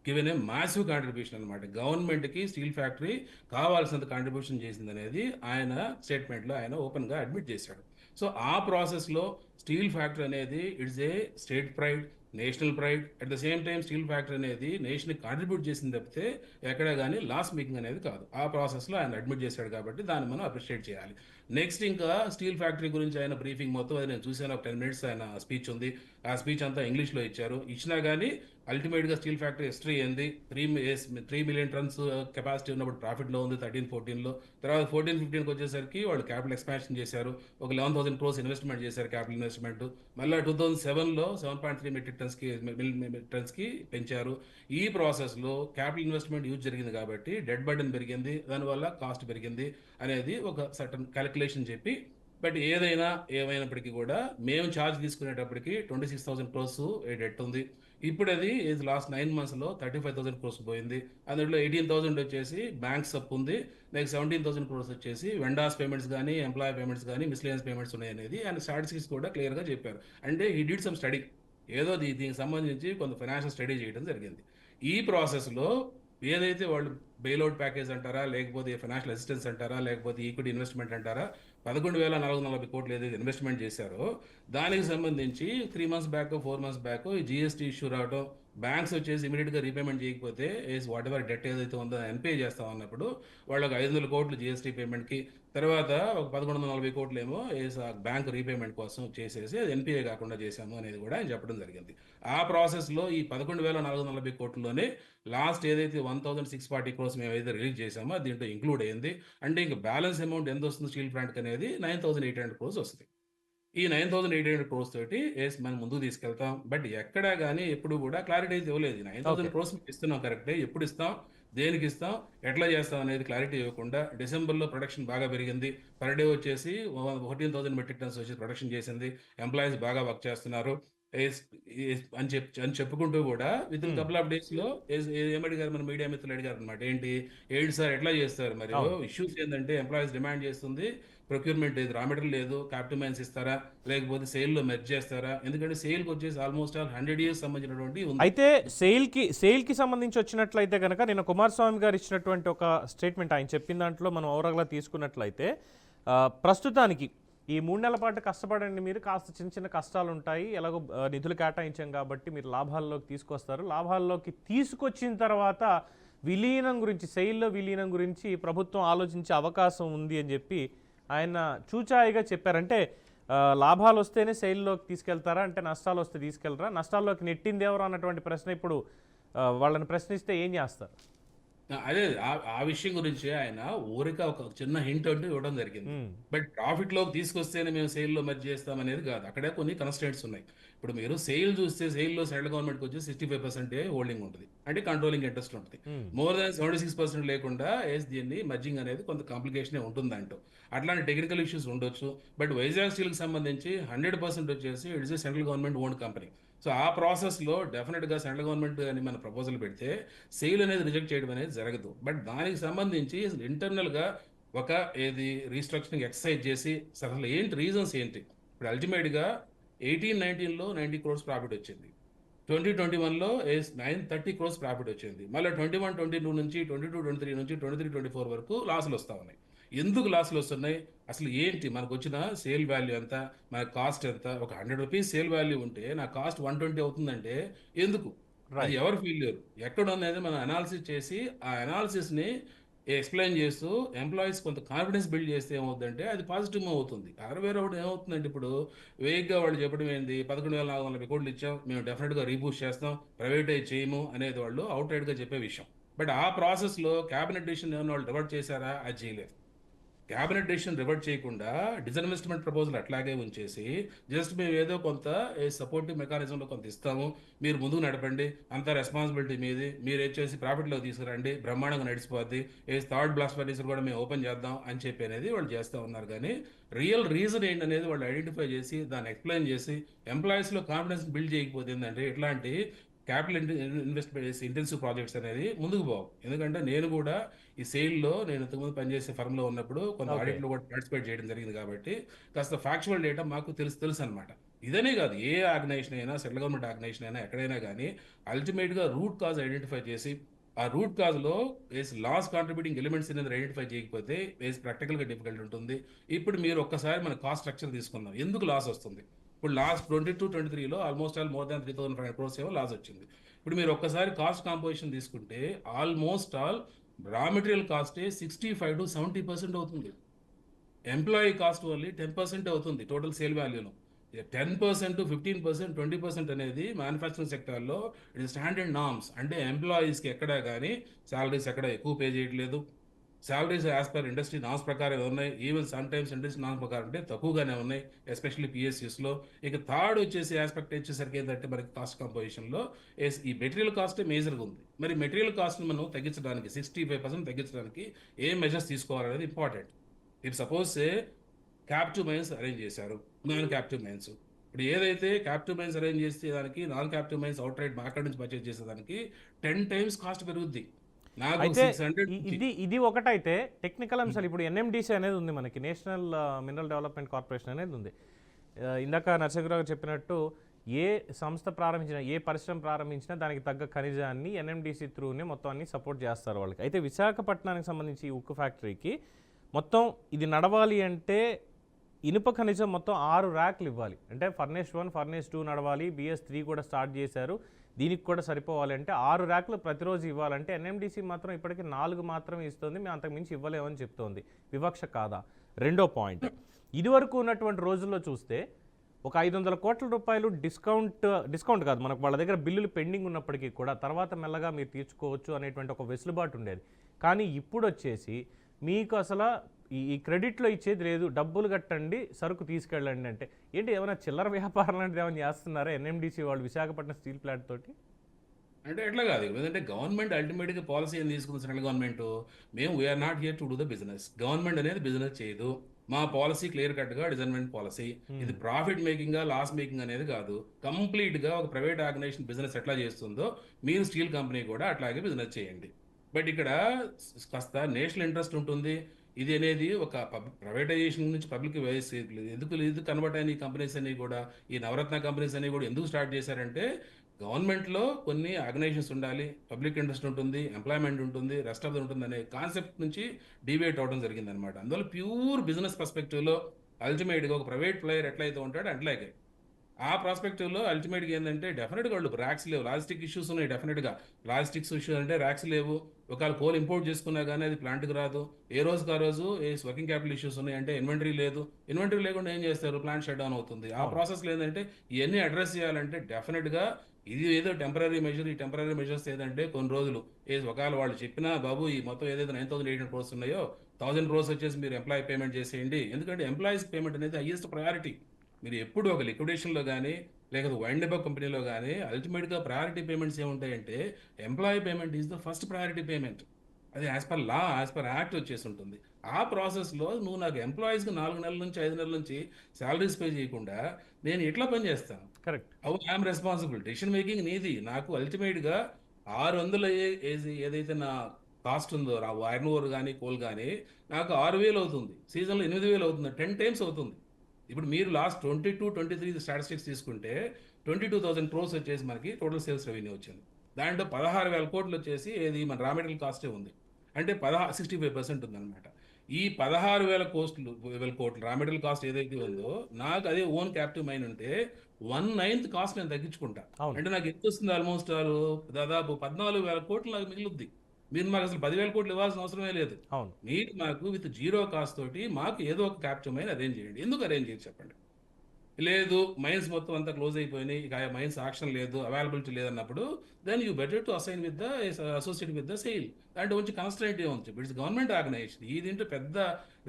given a massive contribution అనమాట. గవర్నమెంట్కి స్టీల్ ఫ్యాక్టరీ కావాల్సినంత కాంట్రిబ్యూషన్ చేసింది అనేది ఆయన స్టేట్మెంట్లో ఆయన ఓపెన్గా అడ్మిట్ చేశాడు. సో ఆ ప్రాసెస్లో స్టీల్ ఫ్యాక్టరీ అనేది it's a state pride, national pride. At the same time steel factory అనేది నేషన్కి కాంట్రిబ్యూట్ చేసింది తప్పితే ఎక్కడ కానీ లాస్ మేకింగ్ అనేది కాదు. ఆ ప్రాసెస్లో ఆయన అడ్మిట్ చేశాడు కాబట్టి దాన్ని మనం అప్రిషియేట్ చేయాలి. నెక్స్ట్ ఇంకా స్టీల్ ఫ్యాక్టరీ గురించి ఆయన బ్రీఫింగ్ మొత్తం అది నేను చూశాను. ఒక 10 minutes ఆయన స్పీచ్ ఉంది. ఆ స్పీచ్ అంతా ఇంగ్లీష్లో ఇచ్చినా కానీ అల్టిమేట్గా స్టీల్ ఫ్యాక్టరీ హిస్టరీ ఏంది, 3 million tons కెపాసిటీ ఉన్నప్పుడు ప్రాఫిట్లో ఉంది 13-14లో. తర్వాత 14-15కి వచ్చేసరికి వాళ్ళు క్యాపిటల్ ఎక్స్పాన్షన్ చేశారు, ఒక 11,000 crores ఇన్వెస్ట్మెంట్ చేశారు, క్యాపిటల్ ఇన్వెస్ట్మెంట్. మళ్ళీ 2007లో 7.3 metric tonsకి పెంచారు. ఈ ప్రాసెస్లో క్యాపిటల్ ఇన్వెస్ట్మెంట్ యూజ్ జరిగింది కాబట్టి డెడ్ బర్డెన్ పెరిగింది, దానివల్ల కాస్ట్ పెరిగింది అనేది ఒక సర్టన్ క్యాలిక్యులేషన్ చెప్పి, బట్ ఏమైనప్పటికీ కూడా మేము ఛార్జ్ తీసుకునేటప్పటికి 26,000 crores డెట్ ఉంది. ఇప్పుడు అది లాస్ట్ 9 monthsలో 35,000 crores పోయింది. అందులో 18,000 వచ్చేసి బ్యాంక్స్ అప్పు ఉంది, నెక్స్ట్ 17,000 crores వచ్చేసి వెండార్స్ పేమెంట్స్ కానీ, ఎంప్లాయీ పేమెంట్స్ కానీ, మిస్లేనియస్ పేమెంట్స్ ఉన్నాయి అనేది ఆయన స్టాటిస్టిక్స్ కూడా క్లియర్గా చెప్పారు. అంటే ఈ డిడ్ సమ్ స్టడీ, ఏదో దీనికి సంబంధించి కొంత ఫైనాన్షియల్ స్టడీ చేయడం జరిగింది. ఈ ప్రాసెస్లో ఏదైతే వాళ్ళు బెయిల్అవుట్ ప్యాకేజ్ అంటారా, లేకపోతే ఫైనాన్షియల్ అసిస్టెన్స్ అంటారా, లేకపోతే ఈక్విటీ ఇన్వెస్ట్మెంట్ అంటారా, 11,440 కోట్లు ఏదైతే ఇన్వెస్ట్మెంట్ చేశారో దానికి సంబంధించి 3 months బ్యాక్ 4 months బ్యాక్ ఈ జిఎస్టీ ఇష్యూ రావడం, బ్యాంక్స్ వచ్చేసి ఇమీడియట్గా రీపేమెంట్ చేయకపోతే వాట్ ఎవర్ డెట్ ఏదైతే ఉందో ఎన్పే చేస్తాం అన్నప్పుడు వాళ్ళకి 500 కోట్లు జిఎస్టీ పేమెంట్కి, తర్వాత ఒక 1,140 కోట్లు ఏమో బ్యాంక్ రీపేమెంట్ కోసం చేసేసి అది ఎన్పిఏ కాకుండా చేశాము అనేది కూడా ఆయన చెప్పడం జరిగింది. ఆ ప్రాసెస్లో ఈ 11,440 కోట్లలోనే లాస్ట్ ఏదైతే 1,640 crores మేము ఏదైతే రిలీజ్ చేసామో దీంట్లో ఇంక్లూడ్ అయ్యింది. అంటే ఇంకా బ్యాలెన్స్ అమౌంట్ ఎంత వస్తుంది స్టీల్ ప్లాంట్కి అనేది 9,800 crores వస్తుంది. ఈ 9,800 crores తోటి మనం ముందుకు తీసుకెళ్తాం. బట్ ఎక్కడా కానీ ఎప్పుడు కూడా క్లారిటీ అయితే ఇవ్వలేదు. 9,000 crores ఇస్తున్నాం కరెక్టే, ఎప్పుడు ఇస్తాం, దేనికి ఇస్తాం, ఎట్లా చేస్తాం అనేది క్లారిటీ ఇవ్వకుండా డిసెంబర్లో ప్రొడక్షన్ బాగా పెరిగింది. పర్ డే వచ్చేసి 14,000 metric tons వచ్చి ప్రొడక్షన్ చేసింది, ఎంప్లాయీస్ బాగా వర్క్ చేస్తున్నారు అని చెప్పుకుంటూ కూడా విత్ ఇన్ కపుల్ ఆఫ్ డేస్లో ఏమడిగారు, మన మీడియా మిత్రులు అడిగారు అనమాట, ఏంటి సార్ ఎట్లా చేస్తారు, మరి ఇష్యూస్ ఏంటంటే ఎంప్లాయీస్ డిమాండ్ చేస్తుంది ప్రొక్యూర్మెంట్ లేదు, రా మెటీరియల్ లేదు, క్యాపిటల్ మైన్స్ ఇస్తారా, లేకపోతే సేల్లో మెర్జ్ చేస్తారా, ఎందుకంటే సేల్కి వచ్చేసి ఆల్మోస్ట్ 100 years సంబంధించినటువంటి ఉంది. అయితే సేల్కి సంబంధించి వచ్చినట్లయితే కనుక నిన్న కుమారస్వామి గారు ఇచ్చినటువంటి ఒక స్టేట్మెంట్ ఆయన చెప్పిన దాంట్లో మనం ఓవరాల్గా తీసుకున్నట్లయితే ప్రస్తుతానికి ఈ 3 నెలల పాటు కష్టపడండి, మీరు కాస్త చిన్న కష్టాలు ఉంటాయి, ఎలాగో నిధులు కేటాయించాం కాబట్టి మీరు లాభాల్లోకి తీసుకొస్తారు, లాభాల్లోకి తీసుకొచ్చిన తర్వాత విలీనం గురించి, సెయిల్లో విలీనం గురించి ప్రభుత్వం ఆలోచించే అవకాశం ఉంది అని చెప్పి ఆయన చూచాయిగా చెప్పారంటే లాభాలు వస్తేనే సెయిల్లోకి తీసుకెళ్తారా అంటే నష్టాలు వస్తే తీసుకెళ్తారా, నష్టాల్లోకి నెట్టింది ఎవరు అన్నటువంటి ప్రశ్న ఇప్పుడు వాళ్ళని ప్రశ్నిస్తే ఏం చేస్తారు? అదే ఆ విషయం గురించి ఆయన ఊరిక ఒక చిన్న హింట్ అంటూ ఇవ్వడం జరిగింది. బట్ ప్రాఫిట్ లోకి తీసుకొస్తేనే మేము సేల్ లో మధ్య చేస్తాం అనేది కాదు. అక్కడే కొన్ని కన్స్ట్రెంట్స్ ఉన్నాయి. ఇప్పుడు మీరు సేల్ చూస్తే సేల్ లో సెంట్రల్ గవర్నమెంట్ వచ్చి 65% హోల్డింగ్ ఉంటుంది, అంటే కంట్రోలింగ్ ఇంట్రెస్ట్ ఉంటుంది. మోర్ దాన్ 76% లేకుండా దీన్ని మర్జింగ్ అనేది కొంత కాంప్లికేషన్ ఉంటుందంటూ అట్లాంటి టెక్నికల్ ఇష్యూస్ ఉండొచ్చు. బట్ వైజాగ్ స్టీల్ కి సంబంధించి 100% వచ్చేసి it's central government own company. So ఆ ప్రాసెస్లో డెఫినెట్గా సెంట్రల్ గవర్నమెంట్ అని మన ప్రపోజల్ పెడితే సేల్ అనేది రిజెక్ట్ చేయడం అనేది జరగదు. బట్ దానికి సంబంధించి ఇంటర్నల్గా ఒక రీస్ట్రక్చరింగ్ ఎక్సర్సైజ్ చేసి అసలు ఏంటి రీజన్స్ ఏంటి. ఇప్పుడు అల్టిమేట్గా 18-19లో 90 crores ప్రాఫిట్ వచ్చింది, 2021లో 930 crores ప్రాఫిట్ వచ్చింది, మళ్ళీ 21-22 నుంచి 22-23 నుంచి 23-24 వరకు లాసులు వస్తూ ఉన్నాయి. ఎందుకు లాసులు వస్తున్నాయి, అసలు ఏంటి, మనకు వచ్చిన సేల్ వాల్యూ ఎంత, మన కాస్ట్ ఎంత, ఒక 100 రూపీస్ సేల్ వాల్యూ ఉంటే నా కాస్ట్ 120 అవుతుందంటే ఎందుకు, అది ఎవరు ఫెయిల్యూర్ ఎక్కడ అనేది మనం అనాలిసిస్ చేసి ఆ అనాలిసిస్ని ఎక్స్ప్లెయిన్ చేస్తూ ఎంప్లాయీస్ కొంత కాన్ఫిడెన్స్ బిల్డ్ చేస్తే ఏమవుతుందంటే అది పాజిటివ్ అవుతుంది. వేరే ఒకటి ఏమవుతుందంటే ఇప్పుడు వేగ్గా వాళ్ళు చెప్పడం ఏంది, 11,450 కోట్లు ఇచ్చాం మేము డెఫినెట్గా రీబూస్ట్ చేస్తాం, ప్రైవేటైజ్ చేయము అనేది వాళ్ళు అవుట్ రైడ్గా చెప్పే విషయం. బట్ ఆ ప్రాసెస్లో క్యాబినెట్ డిసిషన్ ఏమైనా వాళ్ళు రివర్ట్ చేశారా, అది చేయలేదు. క్యాబినెట్ డెసిషన్ రివర్ట్ చేయకుండా డిస్ఇన్వెస్ట్మెంట్ ప్రపోజల్ అట్లాగే ఉంచేసి జస్ట్ మేము ఏదో కొంత సపోర్టివ్ మెకానిజంలో కొంత ఇస్తాము, మీరు ముందుకు నడపండి, అంత రెస్పాన్సిబిలిటీ మీది, మీరు వచ్చేసి ప్రాఫిట్లో తీసుకురండి, బ్రహ్మాండంగా నడిచిపోద్ది, థర్డ్ బ్లాస్ట్ ఫర్నిచర్ కూడా మేము ఓపెన్ చేద్దాం అని చెప్పి అనేది వాళ్ళు చేస్తూ ఉన్నారు. కానీ రియల్ రీజన్ ఏంటనేది వాళ్ళు ఐడెంటిఫై చేసి దాన్ని ఎక్స్ప్లెయిన్ చేసి ఎంప్లాయీస్లో కాన్ఫిడెన్స్ బిల్డ్ చేయకపోతే ఏంటంటే ఇట్లాంటి క్యాపిటల్ ఇన్వెస్ట్మెంట్ ఇంటెన్సివ్ ప్రాజెక్ట్స్ అనేది ముందుకు పోవు. ఎందుకంటే నేను కూడా ఈ సేల్లో నేను ఇంతకుముందు పనిచేసే ఫర్మ్లో ఉన్నప్పుడు కొంత ఆడిట్లో కూడా పార్టిసిపేట్ చేయడం జరిగింది కాబట్టి కాస్త ఫ్యాక్చువల్ డేటా మాకు తెలుసు అనమాట. ఇదనే కాదు, ఏ ఆర్గనైజేషన్ అయినా, సెంట్రల్ గవర్నమెంట్ ఆర్గనైజేషన్ అయినా, ఎక్కడైనా కానీ అల్టిమేట్గా రూట్ కాజ్ ఐడెంటిఫై చేసి ఆ రూట్ కాజ్లో లాస్ కాంట్రిబ్యూటింగ్ ఎలిమెంట్స్ అనేది ఐడెంటిఫై చేయకపోతే ప్రాక్టికల్గా డిఫికల్ట్ ఉంటుంది. ఇప్పుడు మీరు ఒక్కసారి మన కాస్ట్ స్ట్రక్చర్ తీసుకుందాం, ఎందుకు లాస్ వస్తుంది. ఇప్పుడు లాస్ట్ 22-23లో ఆల్మోస్ట్ మోర్ దాన్ 3,500 crores ఏమో లాస్ వచ్చింది. ఇప్పుడు మీరు ఒక్కసారి కాస్ట్ కాంపోజిషన్ తీసుకుంటే ఆల్మోస్ట్ రా మెటీరియల్ కాస్టే 65-70% అవుతుంది, ఎంప్లాయీ కాస్ట్ ఓన్లీ 10% అవుతుంది టోటల్ సేల్ వాల్యూలో. 10%, 15%, 20% అనేది మ్యానుఫ్యాక్చరింగ్ సెక్టార్లో ఇట్ స్టాండర్డ్ నార్మ్స్. అంటే ఎంప్లాయీస్కి ఎక్కడా కానీ శాలరీస్ ఎక్కడ ఎక్కువ పే చేయట్లేదు, salaries as per industry norms ప్రకారం ఉన్నాయి, even some times industry norms ప్రకారం అంటే తక్కువగానే ఉన్నాయి, ఎస్పెషల్లీ పిఎస్యూస్లో. ఇక థర్డ్ వచ్చేసి ఆస్పెక్ట్ వచ్చేసరికి ఏంటంటే మనకి కాస్ట్ కంపోజిషన్లో ఈ మెటీరియల్ కాస్టే మేజర్గా ఉంది. మరి మెటీరియల్ కాస్ట్ని మనం తగ్గించడానికి 65% తగ్గించడానికి ఏ మెజర్స్ తీసుకోవాలనేది ఇంపార్టెంట్. ఇప్పుడు సపోజ్ క్యాప్టివ్ మైన్స్ అరేంజ్ చేశారు, నాన్ క్యాప్టివ్ మైన్స్. ఇప్పుడు ఏదైతే క్యాప్టివ్ మైన్స్ అరేంజ్ చేస్తే దానికి non captive mines out right market నుంచి పర్చేజ్ చేసేదానికి 10 times కాస్ట్ పెరుగుద్ది. అయితే ఇది ఒకటైతే టెక్నికల్ అంశాలు ఇప్పుడు ఎన్ఎండిసి అనేది ఉంది, మనకి నేషనల్ మినరల్ డెవలప్మెంట్ కార్పొరేషన్ అనేది ఉంది. ఇందాక నరసింహరావు చెప్పినట్టు ఏ సంస్థ ప్రారంభించినా, ఏ పరిశ్రమ ప్రారంభించినా దానికి తగ్గ ఖనిజాన్ని ఎన్ఎండిసి త్రూనే మొత్తం అన్ని సపోర్ట్ చేస్తారు వాళ్ళకి. అయితే విశాఖపట్నానికి సంబంధించి ఈ ఉక్కు ఫ్యాక్టరీకి మొత్తం ఇది నడవాలి అంటే ఇనుప ఖనిజం మొత్తం 6 ర్యాక్లు ఇవ్వాలి. అంటే ఫర్నేస్ 1, ఫర్నేస్ 2 నడవాలి, BS3 కూడా స్టార్ట్ చేశారు, దీనికి కూడా సరిపోవాలి. అంటే 6 ర్యాక్లు ప్రతిరోజు ఇవ్వాలంటే ఎన్ఎండిసి మాత్రం ఇప్పటికీ 4 మాత్రమే ఇస్తుంది, మేము అంతకుమించి ఇవ్వలేమని చెప్తోంది. వివక్ష కాదా? రెండో పాయింట్, ఇదివరకు ఉన్నటువంటి రోజుల్లో చూస్తే ఒక 500 కోట్ల రూపాయలు డిస్కౌంట్ కాదు, మనకు వాళ్ళ దగ్గర బిల్లులు పెండింగ్ ఉన్నప్పటికీ కూడా తర్వాత మెల్లగా మీరు తీర్చుకోవచ్చు అనేటువంటి ఒక వెసులుబాటు ఉండేది. కానీ ఇప్పుడు వచ్చేసి మీకు అసలు ఈ క్రెడిట్లో ఇచ్చేది లేదు, డబ్బులు కట్టండి, సరుకు తీసుకెళ్ళండి. అంటే ఏంటి, ఏమైనా చిల్లర వ్యాపారం లాంటిది ఏమైనా చేస్తున్నారా ఎన్ఎండిసి వాళ్ళు విశాఖపట్నం స్టీల్ ప్లాంట్ తోటి? అంటే ఎట్లా కాదు, ఎందుకంటే గవర్నమెంట్ అల్టిమేట్గా పాలసీ ఏం తీసుకుంది సెంట్రల్ గవర్నమెంట్, మేము we're not here to do the business, government అనేది బిజినెస్ చేయదు, మా పాలసీ క్లియర్ కట్గా డిజైన్మెంట్ పాలసీ, ఇది ప్రాఫిట్ మేకింగ్ లాస్ మేకింగ్ అనేది కాదు, కంప్లీట్గా ఒక ప్రైవేట్ ఆర్గనైజేషన్ బిజినెస్ ఎట్లా చేస్తుందో మీరు స్టీల్ కంపెనీ కూడా అట్లాగే బిజినెస్ చేయండి. బట్ ఇక్కడ కాస్త నేషనల్ ఇంట్రెస్ట్ ఉంటుంది, ఇది అనేది ఒక ప్రైవేటైజేషన్ నుంచి పబ్లిక్ ఎందుకు కన్వర్ట్ అయిన ఈ కంపెనీస్ అన్ని కూడా, ఈ నవరత్న కంపెనీస్ అన్ని కూడా ఎందుకు స్టార్ట్ చేశారంటే గవర్నమెంట్లో కొన్ని ఆర్గనైజేషన్స్ ఉండాలి, పబ్లిక్ ఇంట్రెస్ట్ ఉంటుంది, ఎంప్లాయ్మెంట్ ఉంటుంది, రెస్ట్ ఆఫ్ ది ఉంటుంది అనే కాన్సెప్ట్ నుంచి డివేట్ అవడం జరిగింది అనమాట. అందువల్ల ప్యూర్ బిజినెస్ పర్స్పెక్టివ్లో అల్టిమేట్గా ఒక ప్రైవేట్ ప్లేయర్ ఎట్లయితే ఉంటాడో అట్లాగే ఆ ప్రాస్పెక్టివ్ లో అల్టిమేట్గా ఏంటంటే డెఫినెట్గా వాళ్ళు ర్యాక్స్ లేవు, లాజిస్టిక్ ఇష్యూస్ ఉన్నాయి డెఫినెట్గా. లాజిస్టిక్స్ ఇష్యూస్ అంటే ర్యాక్స్ లేవు, ఒకవేళ కోల్ ఇంపోర్ట్ చేసుకున్నా కానీ అది ప్లాంట్కి రాదు, ఏ రోజుకి ఆ రోజు ఏ వర్కింగ్ క్యాపిటల్ ఇష్యూస్ ఉన్నాయి, అంటే ఇన్వెంటరీ లేదు, ఇన్వెంటరీ లేకుండా ఏం చేస్తారు, ప్లాంట్ షట్ డౌన్ అవుతుంది. ఆ అవును. ప్రాసెస్లో ఏంటంటే ఇవన్నీ అడ్రస్ చేయాలంటే డెఫినెట్గా ఇది ఏదో టెంపరీ మెజర్, ఈ టెంపరీ మెజర్స్ ఏదంటే కొన్ని రోజులు ఒకవేళ వాళ్ళు చెప్పినా బాబు ఈ మొత్తం ఏదైతే 9,800 crores ఉన్నాయో 1,000 crores వచ్చేసి మీరు ఎంప్లాయీ పేమెంట్ చేసేయండి, ఎందుకంటే ఎంప్లాయీస్ పేమెంట్ అనేది హైయెస్ట్ ప్రయారిటీ. మీరు ఎప్పుడు ఒక లిక్విడేషన్లో కానీ లేకపోతే వైండ్ అప్ కంపెనీలో కానీ అల్టిమేట్గా ప్రయారిటీ పేమెంట్స్ ఏముంటాయంటే employee payment is the first priority payment. అది as per law, as per act వచ్చేసి ఉంటుంది. ఆ ప్రాసెస్లో నువ్వు నాకు ఎంప్లాయీస్కి 4 నెలల నుంచి 5 నెలల నుంచి శాలరీస్ పే చేయకుండా నేను ఎట్లా పని చేస్తాను? Correct. I'm responsible, decision making నీది. నాకు అల్టిమేట్గా 600 ఏదైతే నా కాస్ట్ ఉందో ఐరన్ ఓర్ కానీ కోల్ కానీ నాకు 6,000 అవుతుంది, సీజన్లో 8,000 అవుతుంది, 10 times అవుతుంది. ఇప్పుడు మీరు లాస్ట్ 22-23 స్టాటిస్టిక్స్ తీసుకుంటే 22,000 crores వచ్చేసి మనకి టోటల్ సేల్స్ రెవెన్యూ వచ్చింది. దాంట్లో 16,000 కోట్లు వచ్చేసి ఏది మన రా మెటీరియల్ కాస్టే ఉంది, అంటే 65% ఉందన్నమాట. ఈ 16,000 కోట్లు రా మెటీరియల్ కాస్ట్ ఏదైతే ఉందో నాకు అదే ఓన్ క్యాప్టివ్ మైన్ ఉంటే 1/9 కాస్ట్ నేను తగ్గించుకుంటా. అవును. అంటే నాకు ఎంత వస్తుంది, ఆల్మోస్ట్ దాదాపు 14,000 కోట్లు నాకు మిగులుద్ది. మీరు మాకు అసలు 10,000 కోట్లు ఇవ్వాల్సిన అవసరమే లేదు. అవును. మీరు మాకు విత్ జీరో కాస్ట్ తోటి మాకు ఏదో ఒక క్యాప్టివ్ మైన్ అరేంజ్ చేయండి. ఎందుకు అరేంజ్ చేయండి చెప్పండి. లేదు మైన్స్ మొత్తం అంతా క్లోజ్ అయిపోయినాయి, ఇక ఆ మైన్స్ ఆక్షన్ లేదు, అవైలబిలిటీ లేదన్నప్పుడు then you better to assign with the associate with the sale. దాంట్లో కొంచెం కన్స్ట్రైంట్ ఉంది, ఇట్స్ గవర్నమెంట్ ఆర్గనైజేషన్, ఈ దీంట్లో పెద్ద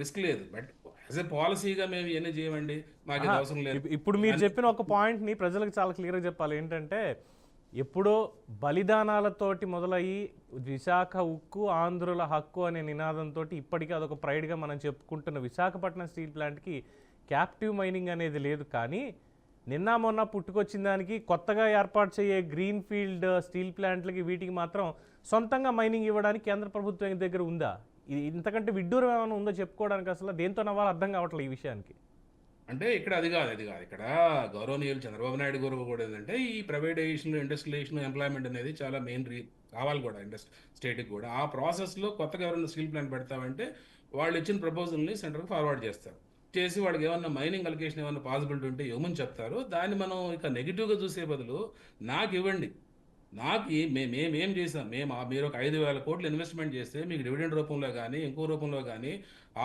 రిస్క్ లేదు. బట్ యాజ్ ఎ పాలసీగా మేము ఇవన్నీ చేయమండి, మాకు ఇది అవసరం లేదు. ఇప్పుడు మీరు చెప్పిన ఒక పాయింట్ని ప్రజలకు చాలా క్లియర్గా చెప్పాలి. ఏంటంటే ఎప్పుడో బలిదానాలతోటి మొదలయ్యి విశాఖ ఉక్కు ఆంధ్రుల హక్కు అనే నినాదంతో ఇప్పటికీ అదొక ప్రైడ్గా మనం చెప్పుకుంటున్న విశాఖపట్నం స్టీల్ ప్లాంట్కి క్యాప్టివ్ మైనింగ్ అనేది లేదు. కానీ నిన్న మొన్న పుట్టుకొచ్చిన దానికి కొత్తగా ఏర్పాటు చేయే గ్రీన్ ఫీల్డ్ స్టీల్ ప్లాంట్లకి వీటికి మాత్రం సొంతంగా మైనింగ్ ఇవ్వడానికి కేంద్ర ప్రభుత్వం దగ్గర ఉందా? ఇది ఇంతకంటే విడ్డూరం ఏమైనా ఉందో చెప్పుకోవడానికి అసలు దేంతో నవ్వాలో అర్థం కావట్లేదు ఈ విషయానికి. అంటే ఇక్కడ అది కాదు ఇక్కడ గౌరవనీయులు చంద్రబాబు నాయుడు గారు కూడా ఏంటంటే ఈ ప్రైవేటైజేషన్, ఇండస్ట్రియలైజేషన్, ఎంప్లాయ్మెంట్ అనేది చాలా మెయిన్ కావాలి కూడా స్టేట్కి కూడా. ఆ ప్రాసెస్లో కొత్తగా ఎవరైనా స్టీల్ ప్లాంట్ పెడతామంటే వాళ్ళు ఇచ్చిన ప్రపోజల్ని సెంటర్కి ఫార్వర్డ్ చేస్తారు, చేసి వాళ్ళకి ఏమన్నా మైనింగ్ అలొకేషన్ ఏమన్నా పాసిబిలిటీ ఉంటే ఇవ్వమని చెప్తారు. దాన్ని మనం ఇక నెగిటివ్గా చూసే బదులు నాకు ఇవ్వండి, నాకు మేమేం చేసాం, మీరు ఒక 5,000 కోట్లు ఇన్వెస్ట్మెంట్ చేస్తే మీకు డివిడెండ్ రూపంలో కానీ ఇంకో రూపంలో కానీ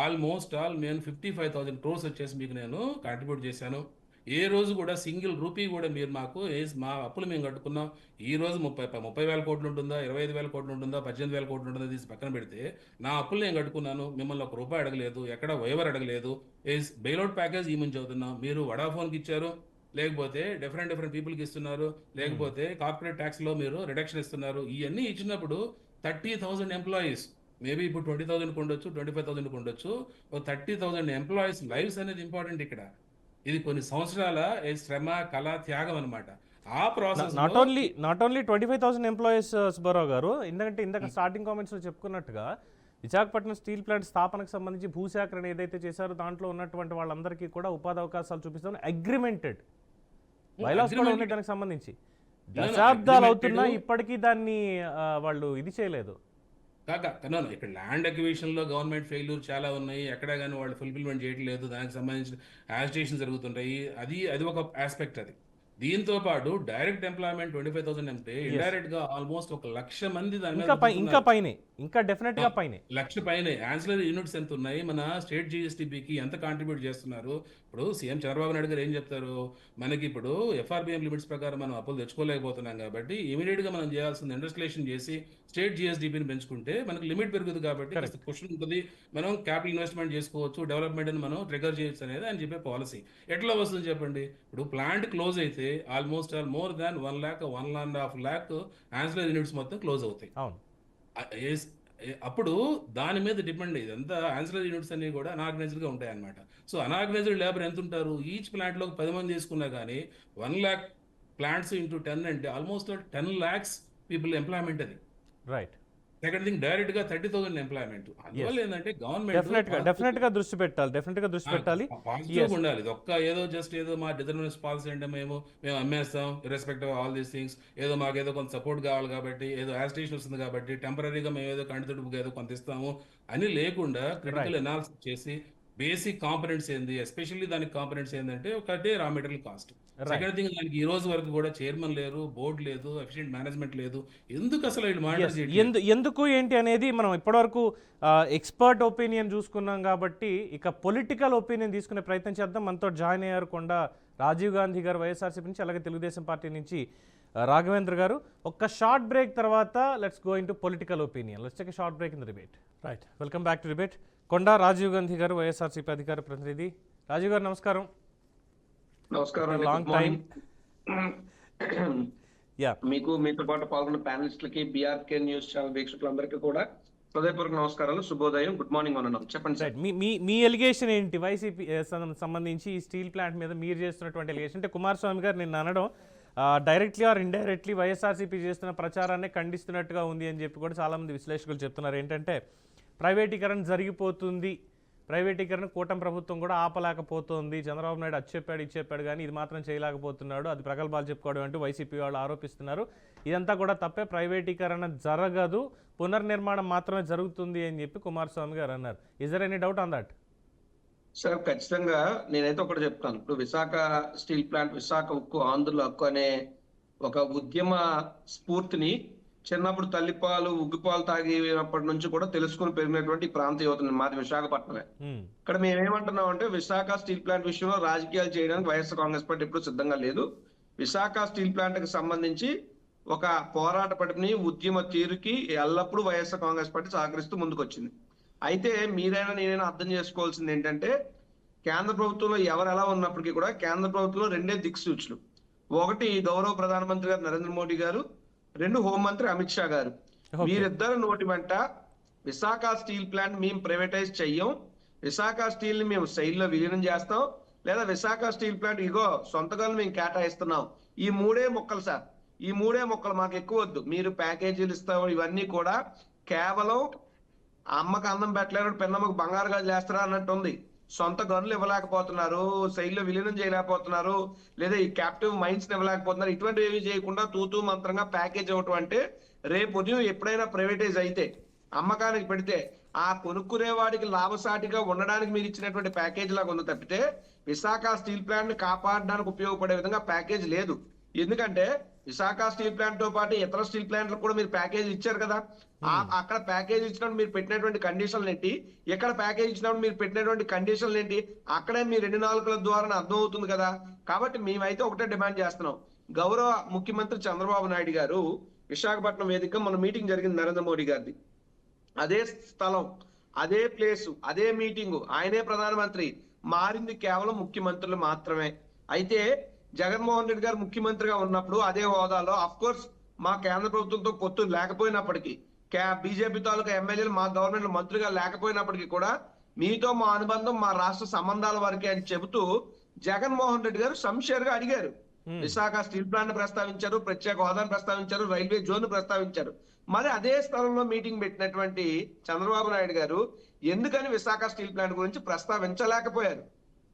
ఆల్మోస్ట్ నేను 55,000 crores వచ్చేసి మీకు నేను కాంట్రిబ్యూట్ చేశాను. ఏ రోజు కూడా సింగిల్ రూపీ కూడా మీరు మాకు మా అప్పులు మేము కట్టుకున్నాం. ఈ రోజు 30,000 కోట్లు ఉంటుందా, 25,000 కోట్లు ఉంటుందా, 18,000 కోట్లు ఉంటుందా తీసి పక్కన పెడితే నా అప్పులు నేను కట్టుకున్నాను, మిమ్మల్ని ఒక రూపాయి అడగలేదు, ఎక్కడ వైవర్ అడగలేదు. బెయిల్అవుట్ ప్యాకేజ్ ఈమని చదువుతున్నాం, మీరు వడాఫోన్కి ఇచ్చారు, లేకపోతే డిఫరెంట్ పీపుల్కి ఇస్తున్నారు, లేకపోతే కార్పొరేట్ ట్యాక్స్లో మీరు రిడక్షన్ ఇస్తున్నారు. ఇవన్నీ ఇచ్చినప్పుడు 30,000 ఎంప్లాయీస్, మేబీ ఇప్పుడు 20,000 ఉండొచ్చు, 25,000 ఉండొచ్చు, ఒక 30,000 ఎంప్లాయీస్ లైవ్స్ అనేది ఇంపార్టెంట్ ఇక్కడ. ఇది కొన్ని సంవత్సరాల శ్రమ, కళ, త్యాగం అనమాట. ఆ process not only 25,000 employees Subbarao గారు, ఎందుకంటే ఇందాక స్టార్టింగ్ కామెంట్స్లో చెప్పుకున్నట్టుగా విశాఖపట్నం స్టీల్ ప్లాంట్ స్థాపనకు సంబంధించి భూసేకరణ ఏదైతే చేశారో దాంట్లో ఉన్నటువంటి వాళ్ళందరికీ కూడా ఉపాధి అవకాశాలు చూపిస్తామని అగ్రిమెంటెడ్ బైలాస్ కూడా ఉన్నాయి దానికి సంబంధించి. దశాబ్దాలు అవుతున్నా ఇప్పటికీ దాన్ని వాళ్ళు ఇది చేయలేదు. ఇక్కడ ల్యాండ్ అక్విజిషన్ లో గవర్నమెంట్ ఫెయిల్యూర్ చాలా ఉన్నాయి, ఎక్కడ కానీ వాళ్ళు ఫుల్ఫిల్మెంట్ చేయట్లేదు, దానికి సంబంధించిన యాజిటేషన్ జరుగుతుంటాయి. అది ఒక ఆస్పెక్ట్. అది దీంతో పాటు డైరెక్ట్ ఎంప్లాయ్మెంట్ 25,000 అంటే ఇండైరెక్ట్ గా ఆల్మోస్ట్ 1,00,000 మంది దాని మీద, ఇంకా డెఫినెట్ గా పైనే 1,00,000 పైనే. యాన్సిలరీ యూనిట్స్ ఎంత ఉన్నాయి, మన స్టేట్ జిఎస్టీపీకి ఎంత కాంట్రిబ్యూట్ చేస్తున్నారు. ఇప్పుడు సీఎం చంద్రబాబు నాయుడు గారు ఏం చెప్తారు, మనకి ఇప్పుడు ఎఫ్ఆర్బిఎం లిమిట్స్ ప్రకారం మనం అప్పులు తెచ్చుకోలేకపోతున్నాం కాబట్టి ఇమీడియట్ గా మనం చేయాల్సింది ఇండస్ట్రియలైజేషన్ చేసి స్టేట్ జిఎస్డిపిని పెంచుకుంటే మనకి లిమిట్ పెరుగుతుంది కాబట్టి క్వశ్చన్ ఉంటుంది, మనం క్యాపిటల్ ఇన్వెస్ట్మెంట్ చేసుకోవచ్చు, డెవలప్మెంట్ అని మనం ట్రిగర్ చేయొచ్చు అనేది అని చెప్పే పాలసీ. ఎట్లా వస్తుంది చెప్పండి. ఇప్పుడు ప్లాంట్ క్లోజ్ అయితే ఆల్మోస్ట్ మోర్ దాన్ 1.5 lakh యాన్సిలరీ యూనిట్స్ మొత్తం క్లోజ్ అవుతాయి. అప్పుడు దాని మీద డిపెండ్ అయ్యేది అంతా యాన్సిలరీ యూనిట్స్ అన్ని కూడా అన్ఆర్గనైజ్డ్గా ఉంటాయి అనమాట. సో అన్ఆర్గనైజ్డ్ లేబర్ ఎంత ఉంటారు, ఈచ్ ప్లాంట్లో 10 మంది తీసుకున్నా కానీ 1 lakh ప్లాంట్స్ ఇంటూ 10 అంటే ఆల్మోస్ట్ 10 lakhs పీపుల్ ఎంప్లాయ్మెంట్. అది రైట్. సెకండ్ థింగ్, డైరెక్ట్ గా 30,000 ఎంప్లాయ్మెంట్. అందువల్ల ఏంటంటే గవర్నమెంట్ డెఫినెట్ గా దృష్టి పెట్టాలి. పాజిటివ్ ఉండాలి. ఇది ఒక్క ఏదో మా డిటర్మినెన్స్ పాలసీ అంటే మేము అమ్మేస్తాం irrespective of all these things, ఏదో మాకు ఏదో కొంత సపోర్ట్ కావాలి కాబట్టి, ఏదో యాజిటేషన్ వస్తుంది కాబట్టి టెంపరీగా మేము ఏదో కంటితుడుపుగా ఏదో కొంత ఇస్తాము అని లేకుండా క్రిటికల్ అనాలిసిస్ చేసి బేసిక్ కాంపనెంట్స్ ఏంది, ఎస్పెషల్లీ దానికి కాంపనెంట్స్ ఏంటంటే ఒకటే raw material cost. Right. Second thing, దానికి ఈ రోజు వరకు కూడా చైర్మన్ లేరు, బోర్డు లేదు, ఎఫిషియెంట్ మేనేజ్మెంట్ లేదు. ఎందుకు అసలు వీళ్ళు మానిటర్ ఎస్, చేయట్లేదు? ఎందుకు ఏంటి అనేది మనం ఇప్పటివరకు ఎక్స్పర్ట్ ఒపీనియన్ చూసుకున్నాం కాబట్టి ఇక పొలిటికల్ ఒపీనియన్ తీసుకునే ప్రయత్నం చేద్దాం. మనతో జాయిన్ అయ్యారు కొండ రాజీవ్ గాంధీ గారు వైఎస్ఆర్సీపీ నుంచి, అలాగే తెలుగుదేశం పార్టీ నుంచి రాఘవేంద్ర గారు. ఒక్క షార్ట్ బ్రేక్ తర్వాత let's go in to political opinion. Let's take a short break in the debate. Right, welcome back to debate. కొండ రాజీవ్ గాంధీ గారు, వైఎస్ఆర్సీపీ అధికార ప్రతినిధి. రాజీవ్ గారు నమస్కారం. నమస్కారం. Long time. యా, మీకు మీతో పాటు పాల్గొన్న ప్యానలిస్టులకి, బీఆర్కే న్యూస్ ఛానల్ వీక్షకులందరికీ కూడా హృదయపూర్వక నమస్కారాలు, శుభోదయం, గుడ్ మార్నింగ్ అన్నాం. చెప్పండి సార్. రైట్. మీ ఎలిగేషన్ ఏంటి వైసీపీ సంబంధించి ఈ స్టీల్ ప్లాంట్ మీద మీరు చేస్తున్నటువంటి ఎలిగేషన్? అంటే కుమారస్వామి గారు నిన్న అనడం డైరెక్ట్లీ ఆర్ ఇండైరెక్ట్లీ వైఎస్ఆర్సీపీ చేస్తున్న ప్రచారాన్ని ఖండిస్తున్నట్టుగా ఉంది అని చెప్పి కూడా చాలామంది విశ్లేషకులు చెప్తున్నారు. ఏంటంటే ప్రైవేటీకరణ జరిగిపోతుంది, ప్రైవేటీకరణ కూటమి ప్రభుత్వం కూడా ఆపలేకపోతుంది, చంద్రబాబు నాయుడు అది చెప్పాడు ఇది చెప్పాడు కానీ ఇది మాత్రం చేయలేకపోతున్నాడు, అది ప్రగల్భాలు చెప్పుకోవడం అంటూ వైసీపీ వాళ్ళు ఆరోపిస్తున్నారు. ఇదంతా కూడా తప్పే, ప్రైవేటీకరణ జరగదు, పునర్నిర్మాణం మాత్రమే జరుగుతుంది అని చెప్పి కుమారస్వామి గారు అన్నారు. Is there any doubt on that? Sir ఖచ్చితంగా నేనైతే ఒకటి చెప్తాను. ఇప్పుడు విశాఖ స్టీల్ ప్లాంట్, విశాఖ ఉక్కు, ఆంధ్రుల హక్కు అనే ఒక ఉద్యమ స్ఫూర్తిని చిన్నప్పుడు తల్లిపాలు ఉగ్గుపాలు తాగినప్పటి నుంచి కూడా తెలుసుకుని పెరిగినటువంటి ప్రాంత యువతని మాది విశాఖపట్నమే. ఇక్కడ మేమేమంటున్నాం అంటే, విశాఖ స్టీల్ ప్లాంట్ విషయంలో రాజకీయాలు చేయడానికి వైఎస్ఆర్ కాంగ్రెస్ పార్టీ ఎప్పుడు సిద్ధంగా లేదు. విశాఖ స్టీల్ ప్లాంట్ కి సంబంధించి ఒక పోరాట పటిని, ఉద్యమ తీరుకి ఎల్లప్పుడూ వైఎస్ఆర్ కాంగ్రెస్ పార్టీ సహకరిస్తూ ముందుకొచ్చింది. అయితే మీరైనా నేనైనా అర్థం చేసుకోవాల్సింది ఏంటంటే, కేంద్ర ప్రభుత్వంలో ఎవరు ఎలా ఉన్నప్పటికీ కూడా కేంద్ర ప్రభుత్వంలో రెండే దిక్సూచులు. ఒకటి గౌరవ ప్రధానమంత్రి గారు నరేంద్ర మోడీ గారు, రెండు హోంమంత్రి అమిత్ షా గారు. వీరిద్దరు నోటి వెంట విశాఖ స్టీల్ ప్లాంట్ మేము ప్రైవేటైజ్ చెయ్యం, విశాఖ స్టీల్ ని మేము శైలిలో విలీనం చేస్తాం, లేదా విశాఖ స్టీల్ ప్లాంట్ ఇగో సొంతగాలు మేము కేటాయిస్తున్నాం. ఈ మూడే మొక్కలు సార్, ఈ మూడే మొక్కలు మాకు ఎక్కువ వద్దు. మీరు ప్యాకేజీలు ఇస్తాం, ఇవన్నీ కూడా కేవలం అమ్మకు అన్నం పెట్టలేరు, పెన్నమ్మకు బంగారు గాజులు వేస్తారా అన్నట్టు ఉంది. సొంత గనులు ఇవ్వలేకపోతున్నారు, శైలిలో విలీనం చేయలేకపోతున్నారు, లేదా ఈ క్యాప్టివ్ మైన్స్ ఇవ్వలేకపోతున్నారు. ఇటువంటివి ఏమి చేయకుండా తూతూ మంత్రంగా ప్యాకేజ్ ఇవ్వటం అంటే, రేపు ఉదయం ఎప్పుడైనా ప్రైవేటైజ్ అయితే, అమ్మకానికి పెడితే ఆ కొనుక్కునే వాడికి లాభసాటిగా ఉండడానికి మీరు ఇచ్చినటువంటి ప్యాకేజ్ లాగా ఉంది తప్పితే విశాఖ స్టీల్ ప్లాంట్ ని కాపాడడానికి ఉపయోగపడే విధంగా ప్యాకేజ్ లేదు. ఎందుకంటే విశాఖ స్టీల్ ప్లాంట్ తో పాటు ఇతర స్టీల్ ప్లాంట్లకు కూడా మీరు ప్యాకేజ్ ఇచ్చారు కదా. అక్కడ ప్యాకేజ్ ఇచ్చినప్పుడు మీరు పెట్టినటువంటి కండిషన్లు ఏంటి, ఇక్కడ ప్యాకేజ్ ఇచ్చినప్పుడు మీరు పెట్టినటువంటి కండిషన్లు ఏంటి, అక్కడే మీ 2-4 ద్వారా అర్థం అవుతుంది కదా. కాబట్టి మేమైతే ఒకటే డిమాండ్ చేస్తున్నాం. గౌరవ ముఖ్యమంత్రి చంద్రబాబు నాయుడు గారు విశాఖపట్నం వేదికగా మన మీటింగ్ జరిగింది నరేంద్ర మోడీ గారిది. అదే స్థలం, అదే ప్లేసు, అదే మీటింగు, ఆయనే ప్రధానమంత్రి. మారింది కేవలం ముఖ్యమంత్రులు మాత్రమే. అయితే జగన్మోహన్ రెడ్డి గారు ముఖ్యమంత్రిగా ఉన్నప్పుడు అదే హోదాలో అఫ్ కోర్స్ మా కేంద్ర ప్రభుత్వంతో పొత్తు లేకపోయినప్పటికీ, బీజేపీ తాలూకా ఎమ్మెల్యేలు మా గవర్నమెంట్ మంత్రిగా లేకపోయినప్పటికీ కూడా మీతో మా అనుబంధం మా రాష్ట్ర సంబంధాల వరకే అని చెబుతూ జగన్మోహన్ రెడ్డి గారు సంషేర్గా అడిగారు. విశాఖ స్టీల్ ప్లాంట్ ప్రస్తావించారు, ప్రత్యేక హోదాను ప్రస్తావించారు, రైల్వే జోన్ ప్రస్తావించారు. మరి అదే స్థలంలో మీటింగ్ పెట్టినటువంటి చంద్రబాబు నాయుడు గారు ఎందుకని విశాఖ స్టీల్ ప్లాంట్ గురించి ప్రస్తావించలేకపోయారు?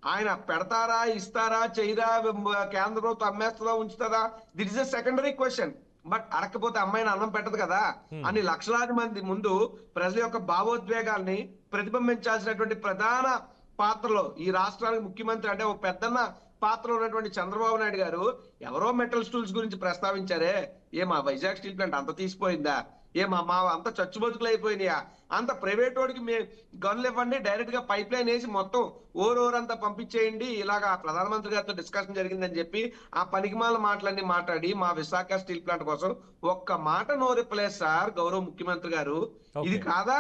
ఆయన పెడతారా, ఇస్తారా, చేయరా, కేంద్ర ప్రభుత్వం అమ్మేస్తుందా, ఉంచుతుందా, that is a secondary question. But అడకపోతే అమ్మాయిని అన్నం పెట్టదు కదా అని లక్షలాది మంది ముందు ప్రజల యొక్క భావోద్వేగాల్ని ప్రతిబింబించాల్సినటువంటి ప్రధాన పాత్రలో ఈ రాష్ట్రానికి ముఖ్యమంత్రి అంటే ఒక పెద్దన్న పాత్ర ఉన్నటువంటి చంద్రబాబు నాయుడు గారు ఎవరో మెటల్ స్టూల్స్ గురించి ప్రస్తావించారే, మా వైజాగ్ స్టీల్ ప్లాంట్ అంత తీసిపోయిందా, మా అంత చచ్చుబతుకులు అయిపోయినాయా, అంత ప్రైవేట్ వాడికి గన్లు ఇవ్వండి, డైరెక్ట్ గా పైప్ లైన్ వేసి మొత్తం ఓరంతా పంపించేయండి, ఇలాగా ప్రధానమంత్రి గారితో డిస్కషన్ జరిగిందని చెప్పి ఆ పనికిమాల మాటలన్నీ మాట్లాడి మా విశాఖ స్టీల్ ప్లాంట్ కోసం ఒక్క మాట నోరిప్పలేదు సార్ గౌరవ ముఖ్యమంత్రి గారు. ఇది కాదా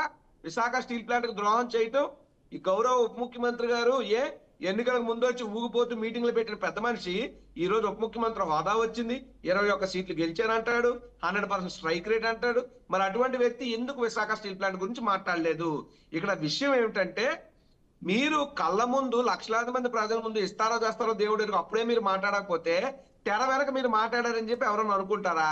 విశాఖ స్టీల్ ప్లాంట్ కు ద్రోహం చేయటం? ఈ గౌరవ ఉప ముఖ్యమంత్రి గారు ఎన్నికలకు ముందు వచ్చి ఊగిపోతూ మీటింగ్లు పెట్టిన పెద్ద మనిషి ఈ రోజు ఉప ముఖ్యమంత్రి హోదా వచ్చింది, 21 సీట్లు గెలిచానంటాడు, 100% స్ట్రైక్ రేట్ అంటాడు. మరి అటువంటి వ్యక్తి ఎందుకు విశాఖ స్టీల్ ప్లాంట్ గురించి మాట్లాడలేదు? ఇక్కడ విషయం ఏమిటంటే, మీరు కళ్ళ ముందు లక్షలాది మంది ప్రజల ముందు ఇస్తారో చేస్తారో దేవుడు అప్పుడే మీరు మాట్లాడకపోతే తెర వెనక మీరు మాట్లాడారని చెప్పి ఎవరన్నా అనుకుంటారా?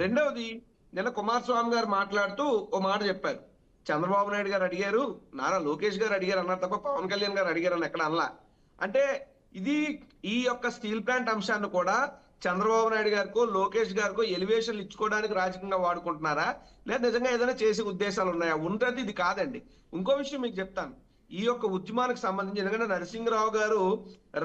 రెండవది, నిన్న కుమారస్వామి గారు మాట్లాడుతూ ఓ మాట చెప్పారు. చంద్రబాబు నాయుడు గారు అడిగారు, నారా లోకేష్ గారు అడిగారు అన్నారు తప్ప పవన్ కళ్యాణ్ గారు అడిగారు అని ఎక్కడ అనలా. అంటే ఇది ఈ యొక్క స్టీల్ ప్లాంట్ అంశాన్ని కూడా చంద్రబాబు నాయుడు గారికో లోకేష్ గారికో ఎలివేషన్లు ఇచ్చుకోవడానికి రాజకీయంగా వాడుకుంటున్నారా, లేదా నిజంగా ఏదైనా చేసే ఉద్దేశాలు ఉన్నాయా? ఉంటుంది, ఇది కాదండి. ఇంకో విషయం మీకు చెప్తాను. ఈ యొక్క ఉద్యమానికి సంబంధించి, ఎందుకంటే నరసింహరావు గారు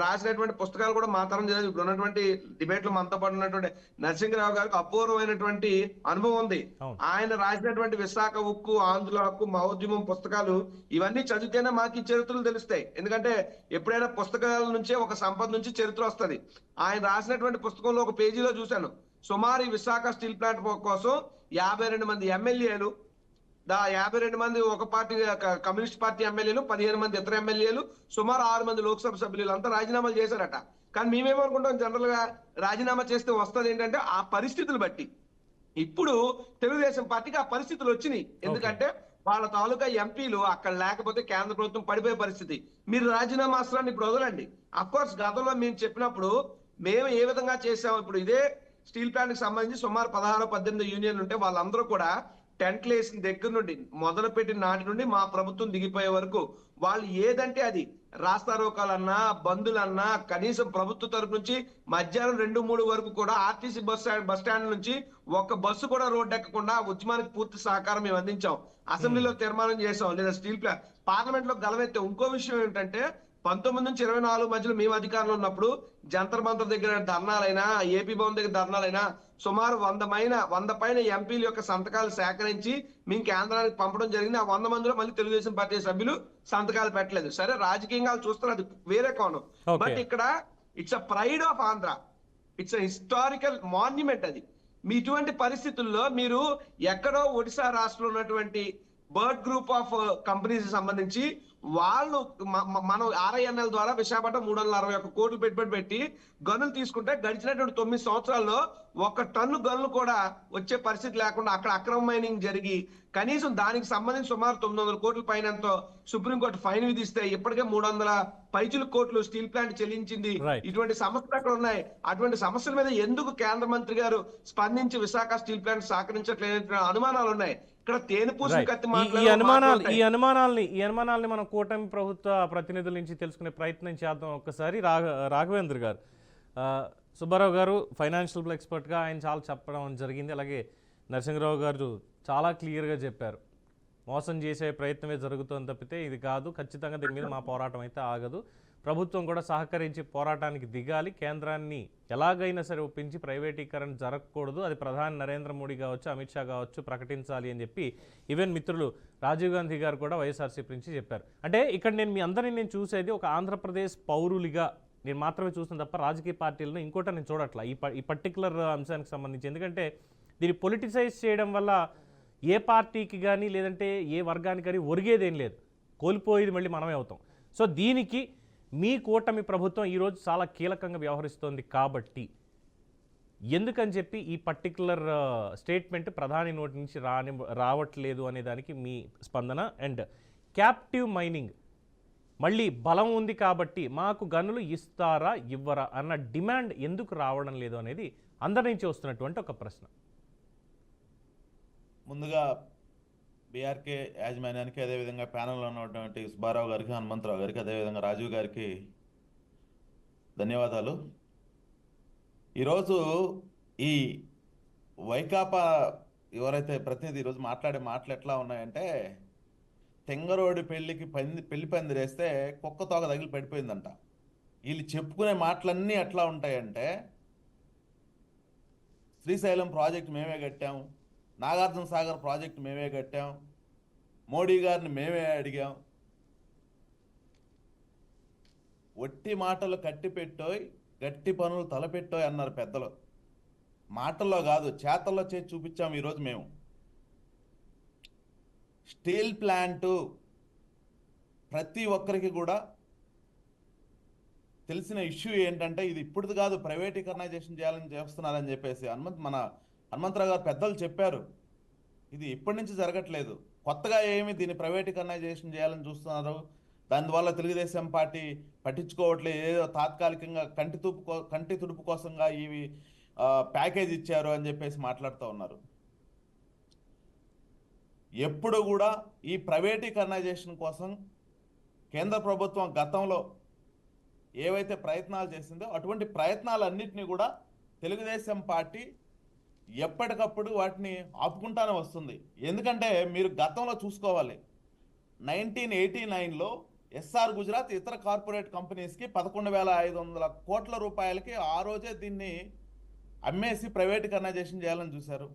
రాసినటువంటి పుస్తకాలు కూడా మా తరం చదివి ఇప్పుడు ఉన్నటువంటి డిబేట్ లో మనతో పాటు ఉన్నటువంటి నరసింహరావు గారికి అపూర్వమైనటువంటి అనుభవం ఉంది. అవును. ఆయన రాసినటువంటి విశాఖ ఉక్కు, ఆంధ్రుల హక్కు, మహోద్యమం పుస్తకాలు ఇవన్నీ చదివితేనే మాకు ఈ చరిత్రలు తెలుస్తాయి. ఎందుకంటే ఎప్పుడైనా పుస్తకాల నుంచే ఒక సంపద నుంచి చరిత్ర వస్తది. ఆయన రాసినటువంటి పుస్తకంలో ఒక పేజీలో చూశాను, సుమారు ఈ విశాఖ స్టీల్ ప్లాంట్ కోసం 52 మంది ఎమ్మెల్యేలు, 52 మంది ఒక పార్టీ కమ్యూనిస్ట్ పార్టీ ఎమ్మెల్యేలు, 15 మంది ఇతర ఎమ్మెల్యేలు, సుమారు 6 మంది లోక్సభ సభ్యులు అంతా రాజీనామాలు చేశారట. కానీ మేమేమనుకుంటాం, జనరల్ గా రాజీనామా చేస్తే వస్తుంది ఏంటంటే ఆ పరిస్థితులు బట్టి. ఇప్పుడు తెలుగుదేశం పార్టీకి ఆ పరిస్థితులు వచ్చినాయి. ఎందుకంటే వాళ్ళ తాలూకా ఎంపీలు అక్కడ లేకపోతే కేంద్ర ప్రభుత్వం పడిపోయే పరిస్థితి. మీరు రాజీనామా అస్త్రాన్ని ఇప్పుడు వదలండి. అఫ్కోర్స్ గతంలో మేము చెప్పినప్పుడు మేము ఏ విధంగా చేసాం, ఇప్పుడు ఇదే స్టీల్ ప్లాంట్ కి సంబంధించి సుమారు 16-18 యూనియన్లు ఉంటే వాళ్ళందరూ కూడా టెంట్లు వేసిన దగ్గర నుండి మొదలు పెట్టిన నాటి నుండి మా ప్రభుత్వం దిగిపోయే వరకు వాళ్ళు ఏదంటే అది రాస్తారోకాలన్నా, బంధులన్నా, కనీసం ప్రభుత్వ తరపు నుంచి మధ్యాహ్నం 2-3 వరకు కూడా ఆర్టీసీ బస్ స్టాండ్ నుంచి ఒక్క బస్సు కూడా రోడ్డు ఎక్కకుండా ఉద్యమానికి పూర్తి సహకారం మేము అందించాం. అసెంబ్లీలో తీర్మానం చేసాం, లేదా స్టీల్ ప్లాంట్ పార్లమెంట్ లో గలవెత్తే. ఇంకో విషయం ఏంటంటే 19 నుంచి 24 మధ్యలో మేము అధికారంలో ఉన్నప్పుడు జంతర్ మంతర్ దగ్గర ధర్నాలైనా, ఏపీ భవన్ దగ్గర ధర్నాలైనా సుమారు 100 పైన ఎంపీల యొక్క సంతకాలు సేకరించి మేము కేంద్రానికి పంపడం జరిగింది. ఆ 100 మందిలో మళ్ళీ తెలుగుదేశం పార్టీ సభ్యులు సంతకాలు పెట్టలేదు. సరే, రాజకీయంగా చూస్తారు, అది వేరే కోణం. బట్ ఇక్కడ it's a pride of Andhra, it's a historical monument. అది మీ ఇటువంటి పరిస్థితుల్లో మీరు ఎక్కడో ఒడిశా రాష్ట్రంలో ఉన్నటువంటి బర్డ్ గ్రూప్ ఆఫ్ కంపెనీస్ సంబంధించి వాళ్ళు మనం ఆర్ఐఎన్ఎల్ ద్వారా విశాఖపట్నం 361 కోట్లు పెట్టుబడి పెట్టి గనులు తీసుకుంటే గడిచినటువంటి 9 సంవత్సరాల్లో 1 టన్ను గనులు కూడా వచ్చే పరిస్థితి లేకుండా అక్కడ అక్రమ మైనింగ్ జరిగి కనీసం దానికి సంబంధించి సుమారు 900 కోట్ల పైనంతో సుప్రీంకోర్టు ఫైన్ విధిస్తే ఇప్పటికే 300 పైచుల కోట్లు స్టీల్ ప్లాంట్ చెల్లించింది. ఇటువంటి సమస్యలు అక్కడ ఉన్నాయి. అటువంటి సమస్యల మీద ఎందుకు కేంద్ర మంత్రి గారు స్పందించి విశాఖ స్టీల్ ప్లాంట్ సహకరించట్లేని అనుమానాలు ఉన్నాయి. ఇక్కడ తేనెపూసిన కత్తి ఈ అనుమానాల్ని మనం కూటమి ప్రభుత్వ ప్రతినిధుల నుంచి తెలుసుకునే ప్రయత్నం చేద్దాం. ఒక్కసారి రాఘవేంద్ర గారు, సుబ్బారావు గారు ఫైనాన్షియల్ ఎక్స్పర్ట్గా ఆయన చాలా చెప్పడం జరిగింది. అలాగే నరసింహరావు గారు చాలా క్లియర్గా చెప్పారు, మోసం చేసే ప్రయత్నమే జరుగుతుంది తప్పితే ఇది కాదు, ఖచ్చితంగా దీని మీద మా పోరాటం అయితే ఆగదు, ప్రభుత్వం కూడా సహకరించి పోరాటానికి దిగాలి, కేంద్రాన్ని ఎలాగైనా సరే ఒప్పించి ప్రైవేటీకరణ జరగకూడదు, అది ప్రధాని నరేంద్ర మోడీ కావచ్చు, అమిత్ షా కావచ్చు ప్రకటించాలి అని చెప్పి ఈవెన్ మిత్రులు రాజీవ్ గాంధీ గారు కూడా వైఎస్ఆర్సీపీ నుంచి చెప్పారు. అంటే ఇక్కడ నేను మీ అందరినీ నేను చూసేది ఒక ఆంధ్రప్రదేశ్ పౌరులుగా నేను మాత్రమే చూస్తాను తప్ప రాజకీయ పార్టీలను ఇంకోటి నేను చూడట్లా ఈ పర్టికులర్ అంశానికి సంబంధించి. ఎందుకంటే దీన్ని పొలిటిసైజ్ చేయడం వల్ల ఏ పార్టీకి కానీ లేదంటే ఏ వర్గానికి కానీ ఒరిగేదేం లేదు, కోల్పోయేది మళ్ళీ మనమే అవుతాం. సో దీనికి మీ కూటమి ప్రభుత్వం ఈరోజు చాలా కీలకంగా వ్యవహరిస్తోంది కాబట్టి ఎందుకని చెప్పి ఈ పర్టికులర్ స్టేట్మెంట్ ప్రధాని నోటి నుంచి రావట్లేదు అనే దానికి మీ స్పందన. అండ్ క్యాప్టివ్ మైనింగ్ మళ్ళీ బలం ఉంది కాబట్టి మాకు గనులు ఇస్తారా ఇవ్వరా అన్న డిమాండ్ ఎందుకు రావడం లేదు అనేది అందరి నుంచి వస్తున్నటువంటి ఒక ప్రశ్న. ముందుగా బీఆర్కే యాజమాన్యానికి, అదేవిధంగా ప్యానెల్లో ఉన్నటువంటి సుబ్బారావు గారికి, హనుమంతరావు గారికి, అదేవిధంగా రాజీవ్ గారికి ధన్యవాదాలు. ఈరోజు ఈ వైకాపా ఎవరైతే ప్రతినిధి ఈరోజు మాట్లాడే మాటలు ఎట్లా ఉన్నాయంటే, తెంగరోడి పెళ్లికి పెళ్లి పందిరేస్తే కుక్క తోక తగిలి పడిపోయిందంట. వీళ్ళు చెప్పుకునే మాటలన్నీ ఎట్లా ఉంటాయంటే, శ్రీశైలం ప్రాజెక్ట్ మేమే కట్టాం, నాగార్జున సాగర్ ప్రాజెక్ట్ మేమే కట్టాం, మోడీ గారిని మేమే అడిగాం. ఒట్టి మాటలు కట్టిపెట్టోయ్, గట్టి పనులు తలపెట్టోయ్ అన్నారు పెద్దలు. మాటల్లో కాదు, చేతల్లో చేసి చూపించాం ఈరోజు మేము. స్టీల్ ప్లాంటు ప్రతి ఒక్కరికి కూడా తెలిసిన ఇష్యూ ఏంటంటే, ఇది ఇప్పుడుది కాదు, ప్రైవేటీకరణైజేషన్ చేయాలని చేస్తున్నారని చెప్పేసి హనుమంతరావు గారు పెద్దలు చెప్పారు. ఇది ఇప్పటి నుంచి జరగట్లేదు, కొత్తగా ఏమి దీన్ని ప్రైవేటీకరణైజేషన్ చేయాలని చూస్తున్నారు. దానివల్ల తెలుగుదేశం పార్టీ పట్టించుకోవట్లేదు, ఏదో తాత్కాలికంగా కంటి తుడుపు కోసంగా ఇవి ప్యాకేజ్ ఇచ్చారు అని చెప్పేసి మాట్లాడుతూ ఉన్నారు. ఎప్పుడు కూడా ఈ ప్రైవేటీకరణైజేషన్ కోసం కేంద్ర ప్రభుత్వం గతంలో ఏవైతే ప్రయత్నాలు చేసిందో అటువంటి ప్రయత్నాలన్నింటినీ కూడా తెలుగుదేశం పార్టీ ఎప్పటికప్పుడు వాటిని ఆపుకుంటానే వస్తుంది. ఎందుకంటే మీరు గతంలో చూసుకోవాలి, 1989లో ఎస్ఆర్ గుజరాత్ ఇతర కార్పొరేట్ కంపెనీస్కి 11,500 కోట్ల రూపాయలకి ఆ రోజే దీన్ని అమ్మేసి ప్రైవేటీకరణైజేషన్ చేయాలని చూశారు.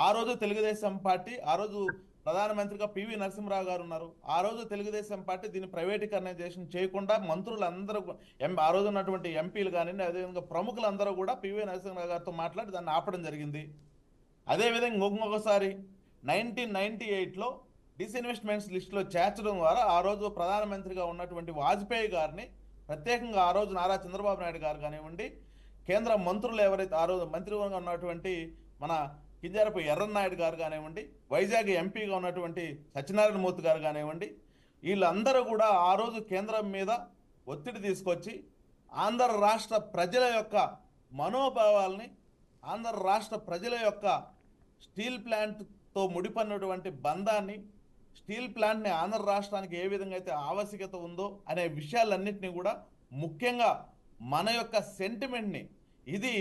ఆ రోజు తెలుగుదేశం పార్టీ, ఆ రోజు ప్రధానమంత్రిగా పివి నరసింహరావు గారు ఉన్నారు. ఆ రోజు తెలుగుదేశం పార్టీ దీన్ని ప్రైవేటీకరణైజేషన్ చేయకుండా మంత్రులందరూ ఆ రోజు ఉన్నటువంటి ఎంపీలు కానివ్వండి, అదేవిధంగా ప్రముఖులందరూ కూడా పివి నరసింహరావు గారితో మాట్లాడి దాన్ని ఆపడం జరిగింది. అదేవిధంగా ఇంకొకసారి 1998లో డిస్ఇన్వెస్ట్మెంట్స్ లిస్టులో చేర్చడం ద్వారా ఆ రోజు ప్రధానమంత్రిగా ఉన్నటువంటి వాజ్పేయి గారిని ప్రత్యేకంగా ఆ రోజు నారా చంద్రబాబు నాయుడు గారు కానివ్వండి, కేంద్ర మంత్రులు ఎవరైతే ఆ రోజు మంత్రిగా ఉన్నటువంటి మన కింజారపు ఎర్రన్నాయుడు గారు కానివ్వండి, వైజాగ్ ఎంపీగా ఉన్నటువంటి సత్యనారాయణ మూర్తి గారు కానివ్వండి, వీళ్ళందరూ కూడా ఆ రోజు కేంద్రం మీద ఒత్తిడి తీసుకొచ్చి ఆంధ్ర రాష్ట్ర ప్రజల యొక్క మనోభావాల్ని, ఆంధ్ర రాష్ట్ర ప్రజల యొక్క స్టీల్ ప్లాంట్తో ముడిపడినటువంటి బంధాన్ని, స్టీల్ ప్లాంట్ని ఆంధ్ర రాష్ట్రానికి ఏ విధంగా అయితే ఆవశ్యకత ఉందో అనే విషయాలన్నింటినీ కూడా, ముఖ్యంగా మన యొక్క సెంటిమెంట్ని, ఇది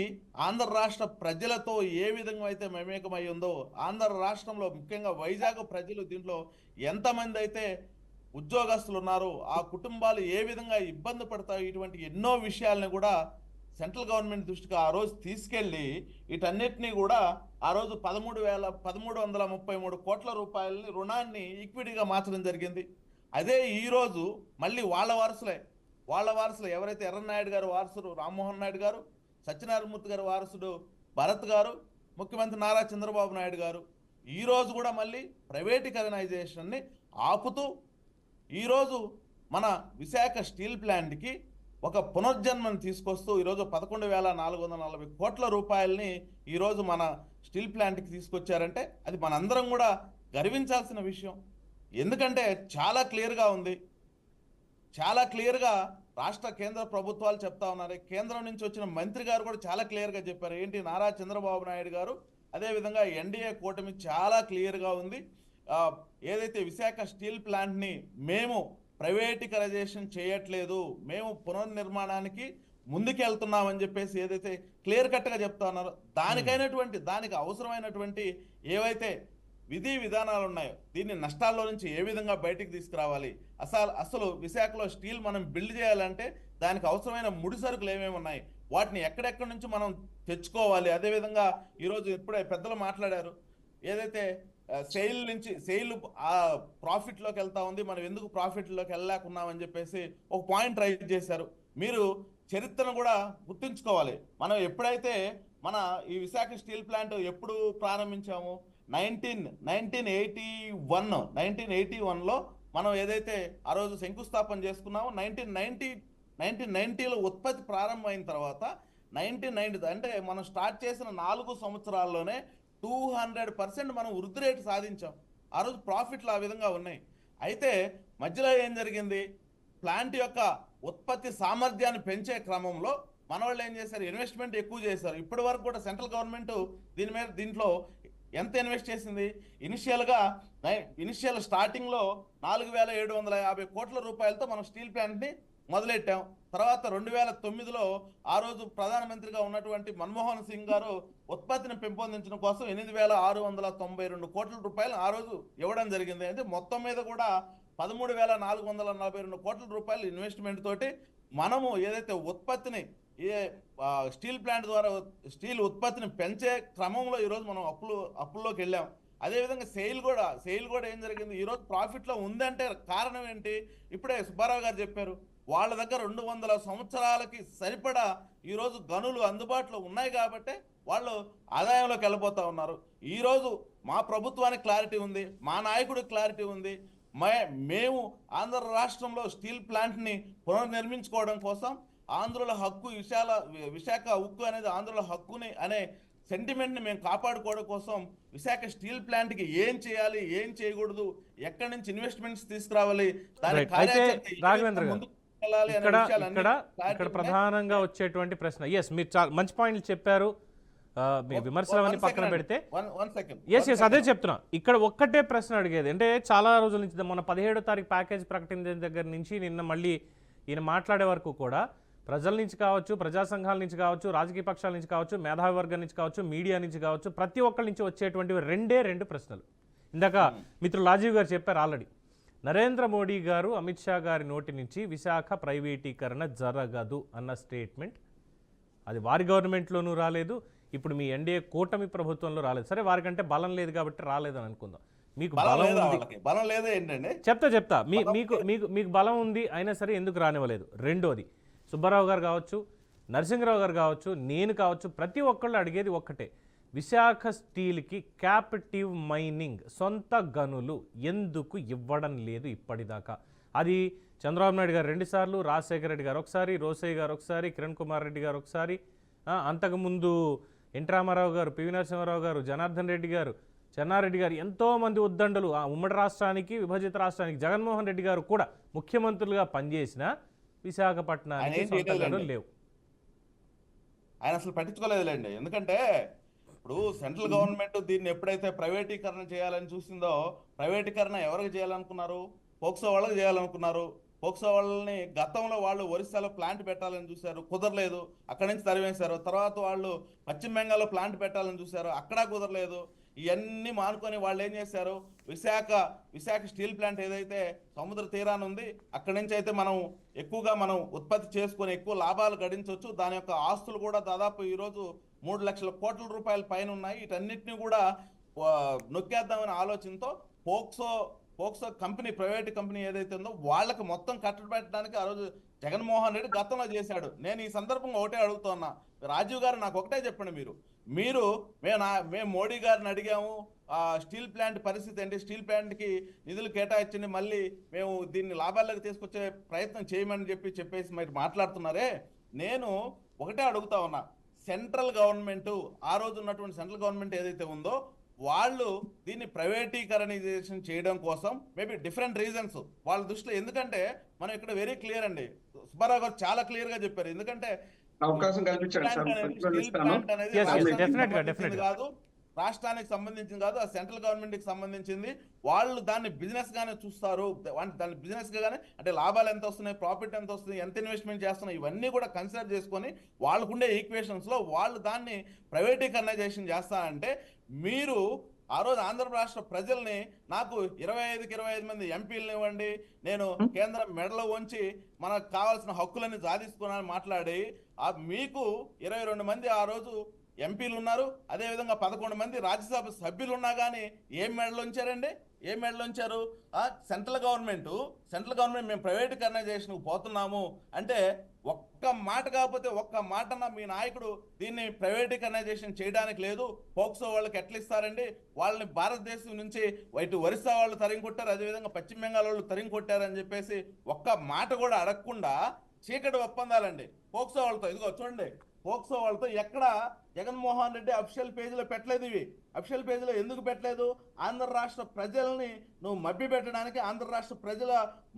ఆంధ్ర రాష్ట్ర ప్రజలతో ఏ విధంగా అయితే మమేకమై ఉందో, ఆంధ్ర రాష్ట్రంలో ముఖ్యంగా వైజాగ్ ప్రజలు దీంట్లో ఎంతమంది అయితే ఉద్యోగస్తులు ఉన్నారో ఆ కుటుంబాలు ఏ విధంగా ఇబ్బంది పడతాయో, ఇటువంటి ఎన్నో విషయాలని కూడా సెంట్రల్ గవర్నమెంట్ దృష్టికి ఆ రోజు తీసుకెళ్ళి వీటన్నిటినీ కూడా ఆ రోజు 1333 కోట్ల రూపాయలని రుణాన్ని ఈక్విటీగా మార్చడం జరిగింది. అదే ఈరోజు మళ్ళీ వాళ్ళ వారసులు ఎవరైతే ఎర్రన్నాయుడు గారు వారసుడు రామ్మోహన్ నాయుడు గారు, సత్యనారాయణమూర్తి గారు వారసుడు భరత్ గారు, ముఖ్యమంత్రి నారా చంద్రబాబు నాయుడు గారు ఈరోజు కూడా మళ్ళీ ప్రైవేటీకరణైజేషన్ని ఆపుతూ ఈరోజు మన విశాఖ స్టీల్ ప్లాంట్కి ఒక పునర్జన్మను తీసుకొస్తూ ఈరోజు 11,440 కోట్ల రూపాయలని ఈరోజు మన స్టీల్ ప్లాంట్కి తీసుకొచ్చారంటే అది మనందరం కూడా గర్వించాల్సిన విషయం. ఎందుకంటే చాలా క్లియర్గా ఉంది, చాలా క్లియర్గా రాష్ట్ర కేంద్ర ప్రభుత్వాలు చెప్తా ఉన్నారు. కేంద్రం నుంచి వచ్చిన మంత్రి గారు కూడా చాలా క్లియర్గా చెప్పారు. ఏంటి, నారా చంద్రబాబు నాయుడు గారు అదేవిధంగా ఎన్డీఏ కూటమి చాలా క్లియర్గా ఉంది. ఏదైతే విశాఖ స్టీల్ ప్లాంట్ని మేము ప్రైవేటీకరైజేషన్ చేయట్లేదు, మేము పునర్నిర్మాణానికి ముందుకెళ్తున్నామని చెప్పేసి ఏదైతే క్లియర్ కట్గా చెప్తా ఉన్నారో దానికి అవసరమైనటువంటి ఏవైతే విధి విధానాలు ఉన్నాయో, దీన్ని నష్టాల్లో నుంచి ఏ విధంగా బయటికి తీసుకురావాలి, అసలు విశాఖలో స్టీల్ మనం బిల్డ్ చేయాలంటే దానికి అవసరమైన ముడి సరుకులు ఏమేమి ఉన్నాయి, వాటిని ఎక్కడెక్కడి నుంచి మనం తెచ్చుకోవాలి. అదేవిధంగా ఈరోజు ఇప్పుడే పెద్దలు మాట్లాడారు, ఏదైతే సెయిల్ ప్రాఫిట్లోకి వెళ్తా ఉంది, మనం ఎందుకు ప్రాఫిట్లోకి వెళ్ళలేకున్నామని చెప్పేసి ఒక పాయింట్ రైజ్ చేశారు. మీరు చరిత్రను కూడా గుర్తుంచుకోవాలి. మనం ఎప్పుడైతే మన ఈ విశాఖ స్టీల్ ప్లాంట్ ఎప్పుడు ప్రారంభించాము, 1981లో మనం ఏదైతే ఆ రోజు శంకుస్థాపన చేసుకున్నామో 1990లో ఉత్పత్తి ప్రారంభమైన తర్వాత 1990 అంటే మనం స్టార్ట్ చేసిన 4 సంవత్సరాల్లోనే 200% మనం వృద్ధి రేటు సాధించాం. ఆ రోజు ప్రాఫిట్లు ఆ విధంగా ఉన్నాయి. అయితే మధ్యలో ఏం జరిగింది, ప్లాంట్ యొక్క ఉత్పత్తి సామర్థ్యాన్ని పెంచే క్రమంలో మన వాళ్ళు ఏం చేశారు, ఇన్వెస్ట్మెంట్ ఎక్కువ చేశారు. ఇప్పటి వరకు కూడా సెంట్రల్ గవర్నమెంట్ దీంట్లో ఎంత ఇన్వెస్ట్ చేసింది, ఇనిషియల్ స్టార్టింగ్లో 4,750 కోట్ల రూపాయలతో మనం స్టీల్ ప్లాంట్ని మొదలెట్టాం. తర్వాత 2009లో ఆ రోజు ప్రధానమంత్రిగా ఉన్నటువంటి మన్మోహన్ సింగ్ గారు ఉత్పత్తిని పెంపొందించడం కోసం 8,692 కోట్ల రూపాయలు ఆ రోజు ఇవ్వడం జరిగింది. అంటే మొత్తం మీద కూడా 13,442 కోట్ల రూపాయలు ఇన్వెస్ట్మెంట్ తోటి మనము ఏదైతే ఉత్పత్తిని స్టీల్ ప్లాంట్ ద్వారా స్టీల్ ఉత్పత్తిని పెంచే క్రమంలో ఈరోజు మనం అప్పుల్లోకి వెళ్ళాం. అదేవిధంగా సెయిల్ కూడా ఏం జరిగింది, ఈరోజు ప్రాఫిట్లో ఉందంటే కారణం ఏంటి, ఇప్పుడే సుబ్బారావు గారు చెప్పారు, వాళ్ళ దగ్గర 200 సంవత్సరాలకి సరిపడా ఈరోజు గనులు అందుబాటులో ఉన్నాయి కాబట్టి వాళ్ళు ఆదాయంలోకి వెళ్ళిపోతూ ఉన్నారు. ఈరోజు మా ప్రభుత్వానికి క్లారిటీ ఉంది, మా నాయకుడికి క్లారిటీ ఉంది, మేము ఆంధ్ర రాష్ట్రంలో స్టీల్ ప్లాంట్ని పునర్నిర్మించుకోవడం కోసం ఆంధ్రుల హక్కు, విశాఖ ఉక్కు అనేది ఆంధ్రుల హక్కుని అనే సెంటిమెంట్ని మేము కాపాడుకోవడం కోసం విశాఖ స్టీల్ ప్లాంట్కి ఏం చేయాలి, ఏం చేయకూడదు, ఎక్కడి నుంచి ఇన్వెస్ట్మెంట్స్ తీసుకురావాలి, ఇక్కడ ప్రధానంగా వచ్చేటువంటి ప్రశ్న, మీరు మంచి పాయింట్లు చెప్పారు, మీ విమర్శలన్నీ పక్కన పెడితే అదే చెప్తున్నా. ఇక్కడ ఒక్కటే ప్రశ్న అడిగేది అంటే చాలా రోజుల నుంచి, మొన్న 17వ తారీఖు ప్యాకేజ్ ప్రకటించిన దగ్గర నుంచి నిన్న మళ్ళీ ఈయన మాట్లాడే వరకు కూడా ప్రజల నుంచి కావచ్చు, ప్రజా సంఘాల నుంచి కావచ్చు, రాజకీయ పక్షాల నుంచి కావచ్చు, మేధావి వర్గం నుంచి కావచ్చు, మీడియా నుంచి కావచ్చు, ప్రతి ఒక్కరి నుంచి వచ్చేటువంటివి రెండే 2 ప్రశ్నలు. ఇందాక మిత్రులు రాజీవ్ గారు చెప్పారు ఆల్రెడీ, నరేంద్ర మోడీ గారు అమిత్ షా గారి నోటి నుంచి విశాఖ ప్రైవేటీకరణ జరగదు అన్న స్టేట్మెంట్ అది వారి గవర్నమెంట్లోనూ రాలేదు, ఇప్పుడు మీ ఎన్డీఏ కూటమి ప్రభుత్వంలో రాలేదు. సరే వారికంటే బలం లేదు కాబట్టి రాలేదని అనుకుందాం. మీకు బలం బలం లేదా ఉంది, వాళ్ళకి? బలం లేదా ఏంటండి? చెప్తా మీకు బలం ఉంది అయినా సరే ఎందుకు రానివ్వలేదు? రెండోది, సుబ్బారావు గారు కావచ్చు, నరసింహరావు గారు కావచ్చు, నేను కావచ్చు, ప్రతి ఒక్కళ్ళు అడిగేది ఒక్కటే, విశాఖ స్టీల్కి క్యాపిటివ్ మైనింగ్ సొంత గనులు ఎందుకు ఇవ్వడం లేదు ఇప్పటిదాకా? అది చంద్రబాబు నాయుడు గారు 2 సార్లు, రాజశేఖర రెడ్డి గారు ఒకసారి, రోసయ్య గారు ఒకసారి, కిరణ్ కుమార్ రెడ్డి గారు ఒకసారి, అంతకుముందు ఎన్టీ రామారావు గారు, పివి నరసింహారావు గారు, జనార్దన్ రెడ్డి గారు, చెన్నారెడ్డి గారు, ఎంతోమంది ఉద్దండులు ఆ ఉమ్మడి రాష్ట్రానికి, విభజిత రాష్ట్రానికి, జగన్మోహన్ రెడ్డి గారు కూడా ముఖ్యమంత్రులుగా పనిచేసిన విశాఖపట్నానికి సొంత గనులు లేవు. ఆయన అసలు పట్టించుకోలేదులేండి. ఎందుకంటే ఇప్పుడు సెంట్రల్ గవర్నమెంట్ దీన్ని ఎప్పుడైతే ప్రైవేటీకరణ చేయాలని చూసిందో, ప్రైవేటీకరణ ఎవరికి చేయాలనుకున్నారు? పోక్సో వాళ్ళకి చేయాలనుకున్నారు. పోక్సో వాళ్ళని గతంలో వాళ్ళు ఒరిస్సాలో ప్లాంట్ పెట్టాలని చూశారు, కుదరలేదు, అక్కడి నుంచి తరివేశారు. తర్వాత వాళ్ళు పశ్చిమ బెంగాల్లో ప్లాంట్ పెట్టాలని చూశారు, అక్కడ కుదరలేదు. ఇవన్నీ మానుకొని వాళ్ళు ఏం చేశారు, విశాఖ స్టీల్ ప్లాంట్ ఏదైతే సముద్ర తీరాన ఉంది, అక్కడి నుంచి అయితే మనం ఎక్కువగా ఉత్పత్తి చేసుకొని ఎక్కువ లాభాలు గడించవచ్చు. దాని యొక్క ఆస్తులు కూడా దాదాపు ఈరోజు 3 లక్షల కోట్ల రూపాయల పైన ఉన్నాయి. వీటన్నిటిని కూడా నొక్కేద్దామనే ఆలోచనతో పోక్సో కంపెనీ, ప్రైవేట్ కంపెనీ ఏదైతే ఉందో వాళ్ళకి మొత్తం కట్టబెట్టడానికి ఆ రోజు జగన్మోహన్ రెడ్డి గతంలో చేశాడు. నేను ఈ సందర్భంగా ఒకటే అడుగుతున్నా, రాజీవ్ గారు నాకు ఒకటే చెప్పండి, మేము మోడీ గారిని అడిగాము స్టీల్ ప్లాంట్ పరిస్థితి ఏంటి, స్టీల్ ప్లాంట్కి నిధులు కేటాయించండి, మళ్ళీ మేము దీన్ని లాభాల్లోకి తీసుకొచ్చే ప్రయత్నం చేయమని చెప్పేసి మీరు మాట్లాడుతున్నారే. నేను ఒకటే అడుగుతా ఉన్నా, సెంట్రల్ గవర్నమెంట్, ఆ రోజు ఉన్నటువంటి సెంట్రల్ గవర్నమెంట్ ఏదైతే ఉందో వాళ్ళు దీన్ని ప్రైవేటీకరణైజేషన్ చేయడం కోసం మేబీ డిఫరెంట్ రీజన్స్ వాళ్ళ దృష్టిలో. ఎందుకంటే మనం ఇక్కడ వెరీ క్లియర్ అండి, సుబ్బారావు గారు చాలా క్లియర్ గా చెప్పారు. ఎందుకంటే అవకాశం కల్పించండి కాదు, రాష్ట్రానికి సంబంధించింది కాదు, ఆ సెంట్రల్ గవర్నమెంట్ కి సంబంధించింది. వాళ్ళు దాన్ని బిజినెస్ గానే చూస్తారు, దాన్ని బిజినెస్ గానే, అంటే లాభాలు ఎంత వస్తున్నాయి, ప్రాఫిట్ ఎంత వస్తుంది, ఎంత ఇన్వెస్ట్మెంట్ చేస్తున్నాయి, ఇవన్నీ కూడా కన్సిడర్ చేసుకొని వాళ్ళకుండే ఈక్వేషన్స్ లో వాళ్ళు దాన్ని ప్రైవేటీకరణైజేషన్ చేస్తారంటే, మీరు ఆ రోజు ఆంధ్ర రాష్ట్ర ప్రజల్ని నాకు 25 మంది ఎంపీలను ఇవ్వండి, నేను కేంద్రం మెడలో వంచి మనకు కావాల్సిన హక్కులని సాధిస్తున్నానని మాట్లాడి మీకు 22 మంది ఆ రోజు ఎంపీలు ఉన్నారు, అదేవిధంగా 11 మంది రాజ్యసభ సభ్యులు ఉన్నా కానీ ఏం మెడలు ఉంచారండి? ఏం మెడలు ఉంచారు? సెంట్రల్ గవర్నమెంట్ మేము ప్రైవేటీకరణైజేషన్కి పోతున్నాము అంటే ఒక్క మాట కాకపోతే ఒక్క మాటన మీ నాయకుడు దీన్ని ప్రైవేటీకరణైజేషన్ చేయడానికి లేదు, పోక్సో వాళ్ళకి ఎట్లా ఇస్తారండి, వాళ్ళని భారతదేశం నుంచి ఇటు ఒరిస్సా వాళ్ళు తరిమి కొట్టారు, అదేవిధంగా పశ్చిమ బెంగాల్ వాళ్ళు తరిమి కొట్టారు అని చెప్పేసి ఒక్క మాట కూడా అడగకుండా చీకటి ఒప్పందాలండి పోక్సో వాళ్ళతో. ఇదిగో చూడండి, పోక్సో వాళ్ళతో ఎక్కడ జగన్మోహన్ రెడ్డి అఫిషియల్ పేజీలో పెట్టలేదు. ఇవి అఫిషియల్ పేజీలో ఎందుకు పెట్టలేదు? ఆంధ్ర రాష్ట్ర ప్రజల్ని నువ్వు మభ్య పెట్టడానికి, ఆంధ్ర రాష్ట్ర ప్రజల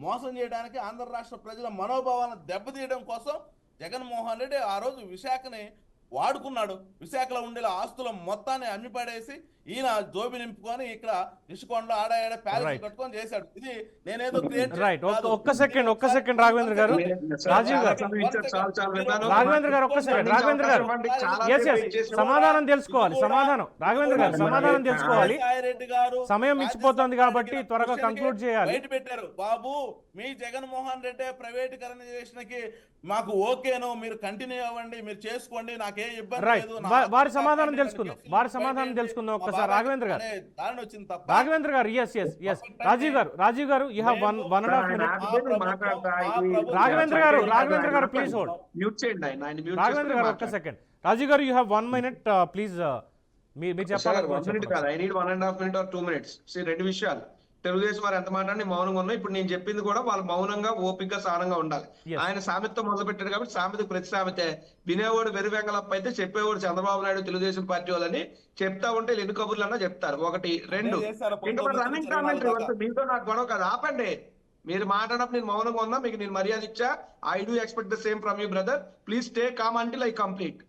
మోసం చేయడానికి, ఆంధ్ర రాష్ట్ర ప్రజల మనోభావాలను దెబ్బతీయడం కోసం జగన్మోహన్ రెడ్డి ఆ రోజు విశాఖని వాడుకున్నాడు. విశాఖలో ఉండే ఆస్తుల మొత్తాన్ని అమ్మిపడేసి ఈయన జోబి నింపుకొని ఇక్కడ రిషికొండలో ఆడ ప్యాలెస్ కట్టుకొని చేశాడు. ఇది నేనేదో ఒక్క సెకండ్ రాఘవేంద్ర గారు, రాజీవ్ గారు, రాఘవేంద్ర గారు ఒక్క సెకండ్, రాఘవేంద్ర గారు సమాధానం తెలుసుకోవాలి, రాఘవేంద్ర గారు సమాధానం తెలుసుకోవాలి, సమయం మించిపోతుంది కాబట్టి త్వరగా కంక్లూడ్ చేయాలి. బయట పెట్టారు, బాబు మీ జగన్మోహన్ రెడ్డి ప్రైవేటీకరణైజేషన్ కి మాకు ఓకేను, మీరు కంటిన్యూ అవ్వండి, మీరు చేసుకోండి, నాకే ఇబ్బంది లేదు. వారి సమాధానం తెలుసుకుందాం ఒక్కసారి. రాఘవేంద్ర గారు, ఎస్ రాజీవ్ గారు యూ హావ్ 1.5 minutes. రాఘవేంద్ర గారు ప్లీజ్ హోల్డ్. రాఘవేంద్ర గారు ఒక్క సెకండ్. రాజీవ్ గారు యూ హావ్ 1 minute ప్లీజ్. మీరు చెప్పాలి. 1 minute కాదు, I need 1.5 minutes or 2 minutes. రెండు విషయాలు, తెలుగుదేశం వారు ఎంత మాట్లాడి మౌనంగా ఉన్నా, ఇప్పుడు నేను చెప్పింది కూడా వాళ్ళు మౌనంగా ఓపికగా సానంగా ఉండాలి. ఆయన సామెతతో మొదలు పెట్టాడు కాబట్టి సామెతకు ప్రతి సామెతే. వినేవాడు వెర్రివెంగళప్ప అయితే చెప్పేవాడు చంద్రబాబు నాయుడు తెలుగుదేశం పార్టీ వాళ్ళని. చెప్తా ఉంటే ఎన్ని కబుర్లన్నా చెప్తారు. 1 2 ఇంకా రన్నింగ్ కామెంటరీ మీతో నాకు గొడవ కాదు, ఆపండి. మీరు మాట్లాడినప్పుడు నేను మౌనంగా ఉన్నా, మీకు నేను మర్యాద ఇచ్చా. I do expect the same from you brother. Please stay calm until I complete.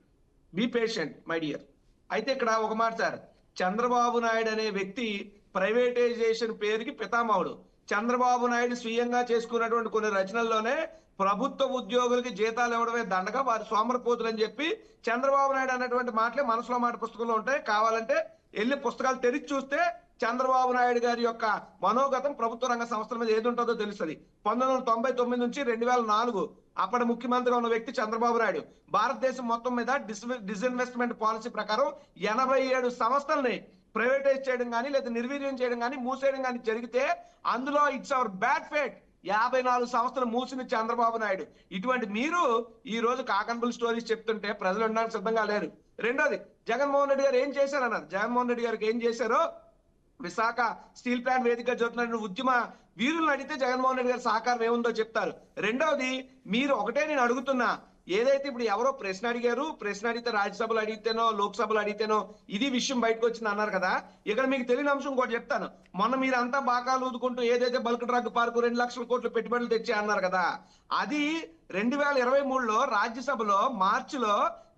Be patient my dear. అయితే ఇక్కడ ఒక మాట సార్, చంద్రబాబు నాయుడు అనే వ్యక్తి ప్రైవేటైజేషన్ పేరుకి పితామహుడు. చంద్రబాబు నాయుడు స్వీయంగా చేసుకున్నటువంటి కొన్ని రచనల్లోనే ప్రభుత్వ ఉద్యోగులకి జీతాలు ఇవ్వడమే దండగా వారి సోమరపోతులు అని చెప్పి చంద్రబాబు నాయుడు అన్నటువంటి మాటలే మనసులో మాట పుస్తకంలో ఉంటాయి. కావాలంటే వెళ్ళి పుస్తకాలు తెరిచి చూస్తే చంద్రబాబు నాయుడు గారి యొక్క మనోగతం ప్రభుత్వ రంగ సంస్థల మీద ఏది ఉంటుందో తెలుస్తుంది. 1999 నుంచి 2004 అప్పటి ముఖ్యమంత్రిగా ఉన్న వ్యక్తి చంద్రబాబు నాయుడు భారతదేశం మొత్తం మీద డిస్ఇన్వెస్ట్మెంట్ పాలసీ ప్రకారం 87 సంస్థల్ని ప్రైవేటైజ్ చేయడం కానీ లేదా నిర్వీర్యం చేయడం కానీ మూసేయడం కానీ జరిగితే అందులో ఇట్స్ అవర్ బ్యాడ్ ఫేట్ 54 సంస్థలు మూసిన చంద్రబాబు నాయుడు. ఇటువంటి మీరు ఈ రోజు కాకన్బుల్ స్టోరీస్ చెప్తుంటే ప్రజలు ఉండడానికి సిద్ధంగా లేరు. రెండోది, జగన్మోహన్ రెడ్డి గారు ఏం చేశారన్నారు. జగన్మోహన్ రెడ్డి గారికి ఏం చేశారో విశాఖ స్టీల్ ప్లాంట్ వేదిక జరుగుతున్న ఉద్యమ వీరులను అడిగితే జగన్మోహన్ రెడ్డి గారి సహకారం ఏముందో చెప్తారు. రెండవది, మీరు ఒకటే నేను అడుగుతున్నా, ఏదైతే ఇప్పుడు ఎవరో ప్రశ్న అడిగారు, ప్రశ్న అడిగితే రాజ్యసభలో అడిగితేనో లోక్సభలో అడిగితేనో ఇది విషయం బయటకు వచ్చింది అన్నారు కదా. ఇక్కడ మీకు తెలియని అంశం ఇంకోటి చెప్తాను. మొన్న మీరంతా బాకాలు ఊదుకుంటూ ఏదైతే బల్క్ డ్రగ్ పార్కు 2 లక్షల కోట్లు పెట్టుబడులు తెచ్చి అన్నారు కదా, అది 2023లో రాజ్యసభలో మార్చిలో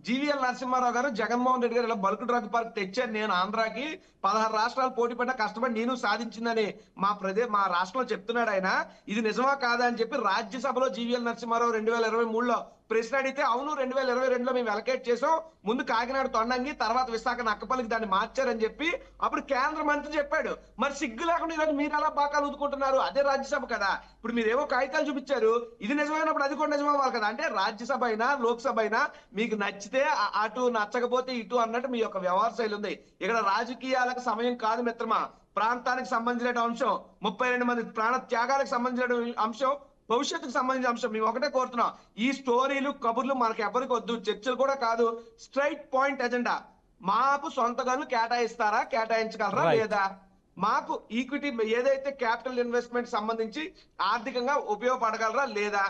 జీవీఎల్ నరసింహారావు గారు జగన్మోహన్ రెడ్డి గారు ఇలా బల్క్ డ్రగ్ పార్క్ తెచ్చారు, నేను ఆంధ్రాకి 16 రాష్ట్రాలు పోటీ పడ్డా కష్టపడి నేను సాధించిందని మా రాష్ట్రంలో చెప్తున్నాడు ఆయన. ఇది నిజమా కాదా అని చెప్పి రాజ్యసభలో జీవీఎల్ నరసింహారావు 2023లో ప్రశ్న అడిగితే అవును 2022లో మేము అలకేట్ చేసాం, ముందు కాకినాడ తొండంగి తర్వాత విశాఖ నక్కపల్లికి దాన్ని మార్చారని చెప్పి అప్పుడు కేంద్ర మంత్రి చెప్పాడు. మరి సిగ్గు లేకుండా ఈరోజు మీరు ఎలా బాకాలు ఊదుకుంటున్నారు? అదే రాజ్యసభ కదా. ఇప్పుడు మీరు ఏవో కాగితాలు చూపించారు, ఇది నిజమైనప్పుడు అది కూడా నిజమవ్వాలి కదా. అంటే రాజ్యసభ అయినా లోక్సభ అయినా మీకు నచ్చితే అటు నచ్చకపోతే ఇటు అన్నట్టు మీ యొక్క వ్యవహార శైలి ఉంది. ఇక్కడ రాజకీయాలకు సమయం కాదు మిత్రమా. ప్రాంతానికి సంబంధించిన అంశం, 32 మంది ప్రాణ త్యాగాలకు సంబంధించిన అంశం, భవిష్యత్తుకు సంబంధించిన అంశం. మేము ఒకటే కోరుతున్నాం, ఈ స్టోరీలు కబుర్లు మనకు ఎవరికి వద్దు, చర్చలు కూడా కాదు. Straight point agenda. మాకు సొంత గనులు కేటాయిస్తారా, కేటాయించగలరా లేదా? మాకు ఈక్విటీ ఏదైతే క్యాపిటల్ ఇన్వెస్ట్మెంట్ సంబంధించి ఆర్థికంగా ఉపయోగపడగలరా లేదా?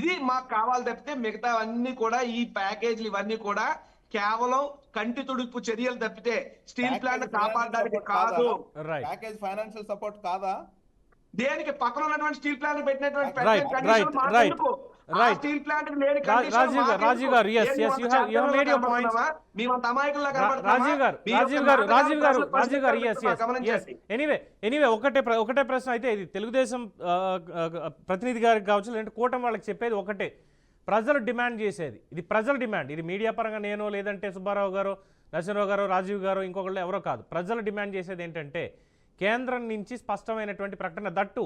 ఇది మాకు కావాలి తప్పితే మిగతా అన్ని కూడా ఈ ప్యాకేజీలు ఇవన్నీ కూడా కేవలం కంటి తుడుపు చర్యలు తప్పితే స్టీల్ ప్లాంట్ కాపాడడానికి కాదు. ప్యాకేజ్ ఫైనాన్షియల్ సపోర్ట్ కాదా? దేనికి పక్కన ఉన్నటువంటి స్టీల్ ప్లాంట్ పెట్టినటువంటి స్టీల్ ప్లాంట్ రాజీవ్ గారు ఎనీవే ఒకటే ప్రశ్న అయితే, ఇది తెలుగుదేశం ప్రతినిధి గారికి కావచ్చు లేదంటే కూటమి వాళ్ళకి చెప్పేది ఒకటే, ప్రజలు డిమాండ్ చేసేది ఇది ప్రజల డిమాండ్. ఇది మీడియా పరంగా నేను లేదంటే సుబ్బారావు గారు, నరసింహరావు గారు, రాజీవ్ గారు ఇంకొకళ్ళు ఎవరో కాదు. ప్రజలు డిమాండ్ చేసేది ఏంటంటే కేంద్రం నుంచి స్పష్టమైనటువంటి ప్రకటన. దట్టు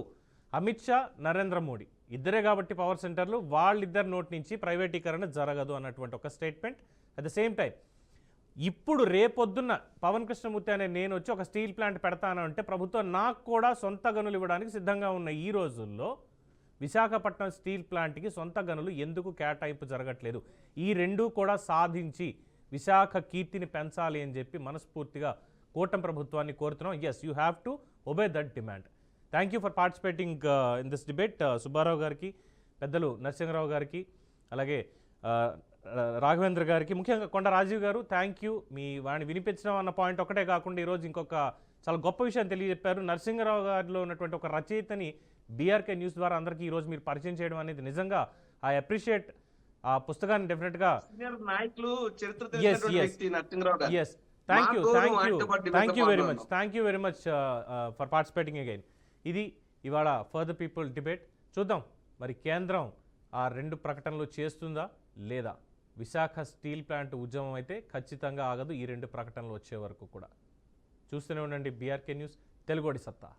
అమిత్ షా, నరేంద్ర మోడీ ఇద్దరే కాబట్టి పవర్ సెంటర్లు, వాళ్ళిద్దరి నోటి నుంచి ప్రైవేటీకరణ జరగదు అన్నటువంటి ఒక statement. At the same time ఇప్పుడు రేపొద్దున్న పవన్ కృష్ణమూర్తి అనే నేను వచ్చి ఒక స్టీల్ ప్లాంట్ పెడతాను అంటే ప్రభుత్వం నాకు కూడా సొంత గనులు ఇవ్వడానికి సిద్ధంగా ఉన్న ఈ రోజుల్లో విశాఖపట్నం స్టీల్ ప్లాంట్కి సొంత గనులు ఎందుకు కేటాయింపు జరగట్లేదు? ఈ రెండూ కూడా సాధించి విశాఖ కీర్తిని పెంచాలి అని చెప్పి మనస్ఫూర్తిగా కూటమి ప్రభుత్వాన్ని కోరుతున్నాం. Yes, you have to obey that demand. Thank you for participating in this debate. Subbarao గారికి, పెద్దలు నరసింహరావు గారికి, అలాగే రాఘవేంద్ర గారికి, ముఖ్యంగా కొండ రాజీవ్ గారు థ్యాంక్ యూ. మీ వాడిని వినిపించడం అన్న పాయింట్ ఒకటే కాకుండా ఈరోజు ఇంకొక చాలా గొప్ప విషయం తెలియజెప్పారు. నరసింహరావు గారిలో ఉన్నటువంటి ఒక రచయితని బీఆర్కే న్యూస్ ద్వారా అందరికీ ఈరోజు మీరు పరిచయం చేయడం అనేది నిజంగా ఐ అప్రిషియేట్. ఆ పుస్తకాన్ని డెఫినెట్గా నాయకులు చరిత్ర thank you very much for participating again. ఇది ఇవాళ ఫర్ ద పీపుల్ డిబేట్. చూద్దాం మరి కేంద్రం ఆ 2 ప్రకటనలు చేస్తుందా లేదా. విశాఖ స్టీల్ ప్లాంట్ ఉద్యమం అయితే ఖచ్చితంగా ఆగదు ఈ 2 ప్రకటనలు వచ్చే వరకు కూడా. చూస్తూనే ఉండండి బీఆర్కే న్యూస్, తెలుగోడి సత్తా.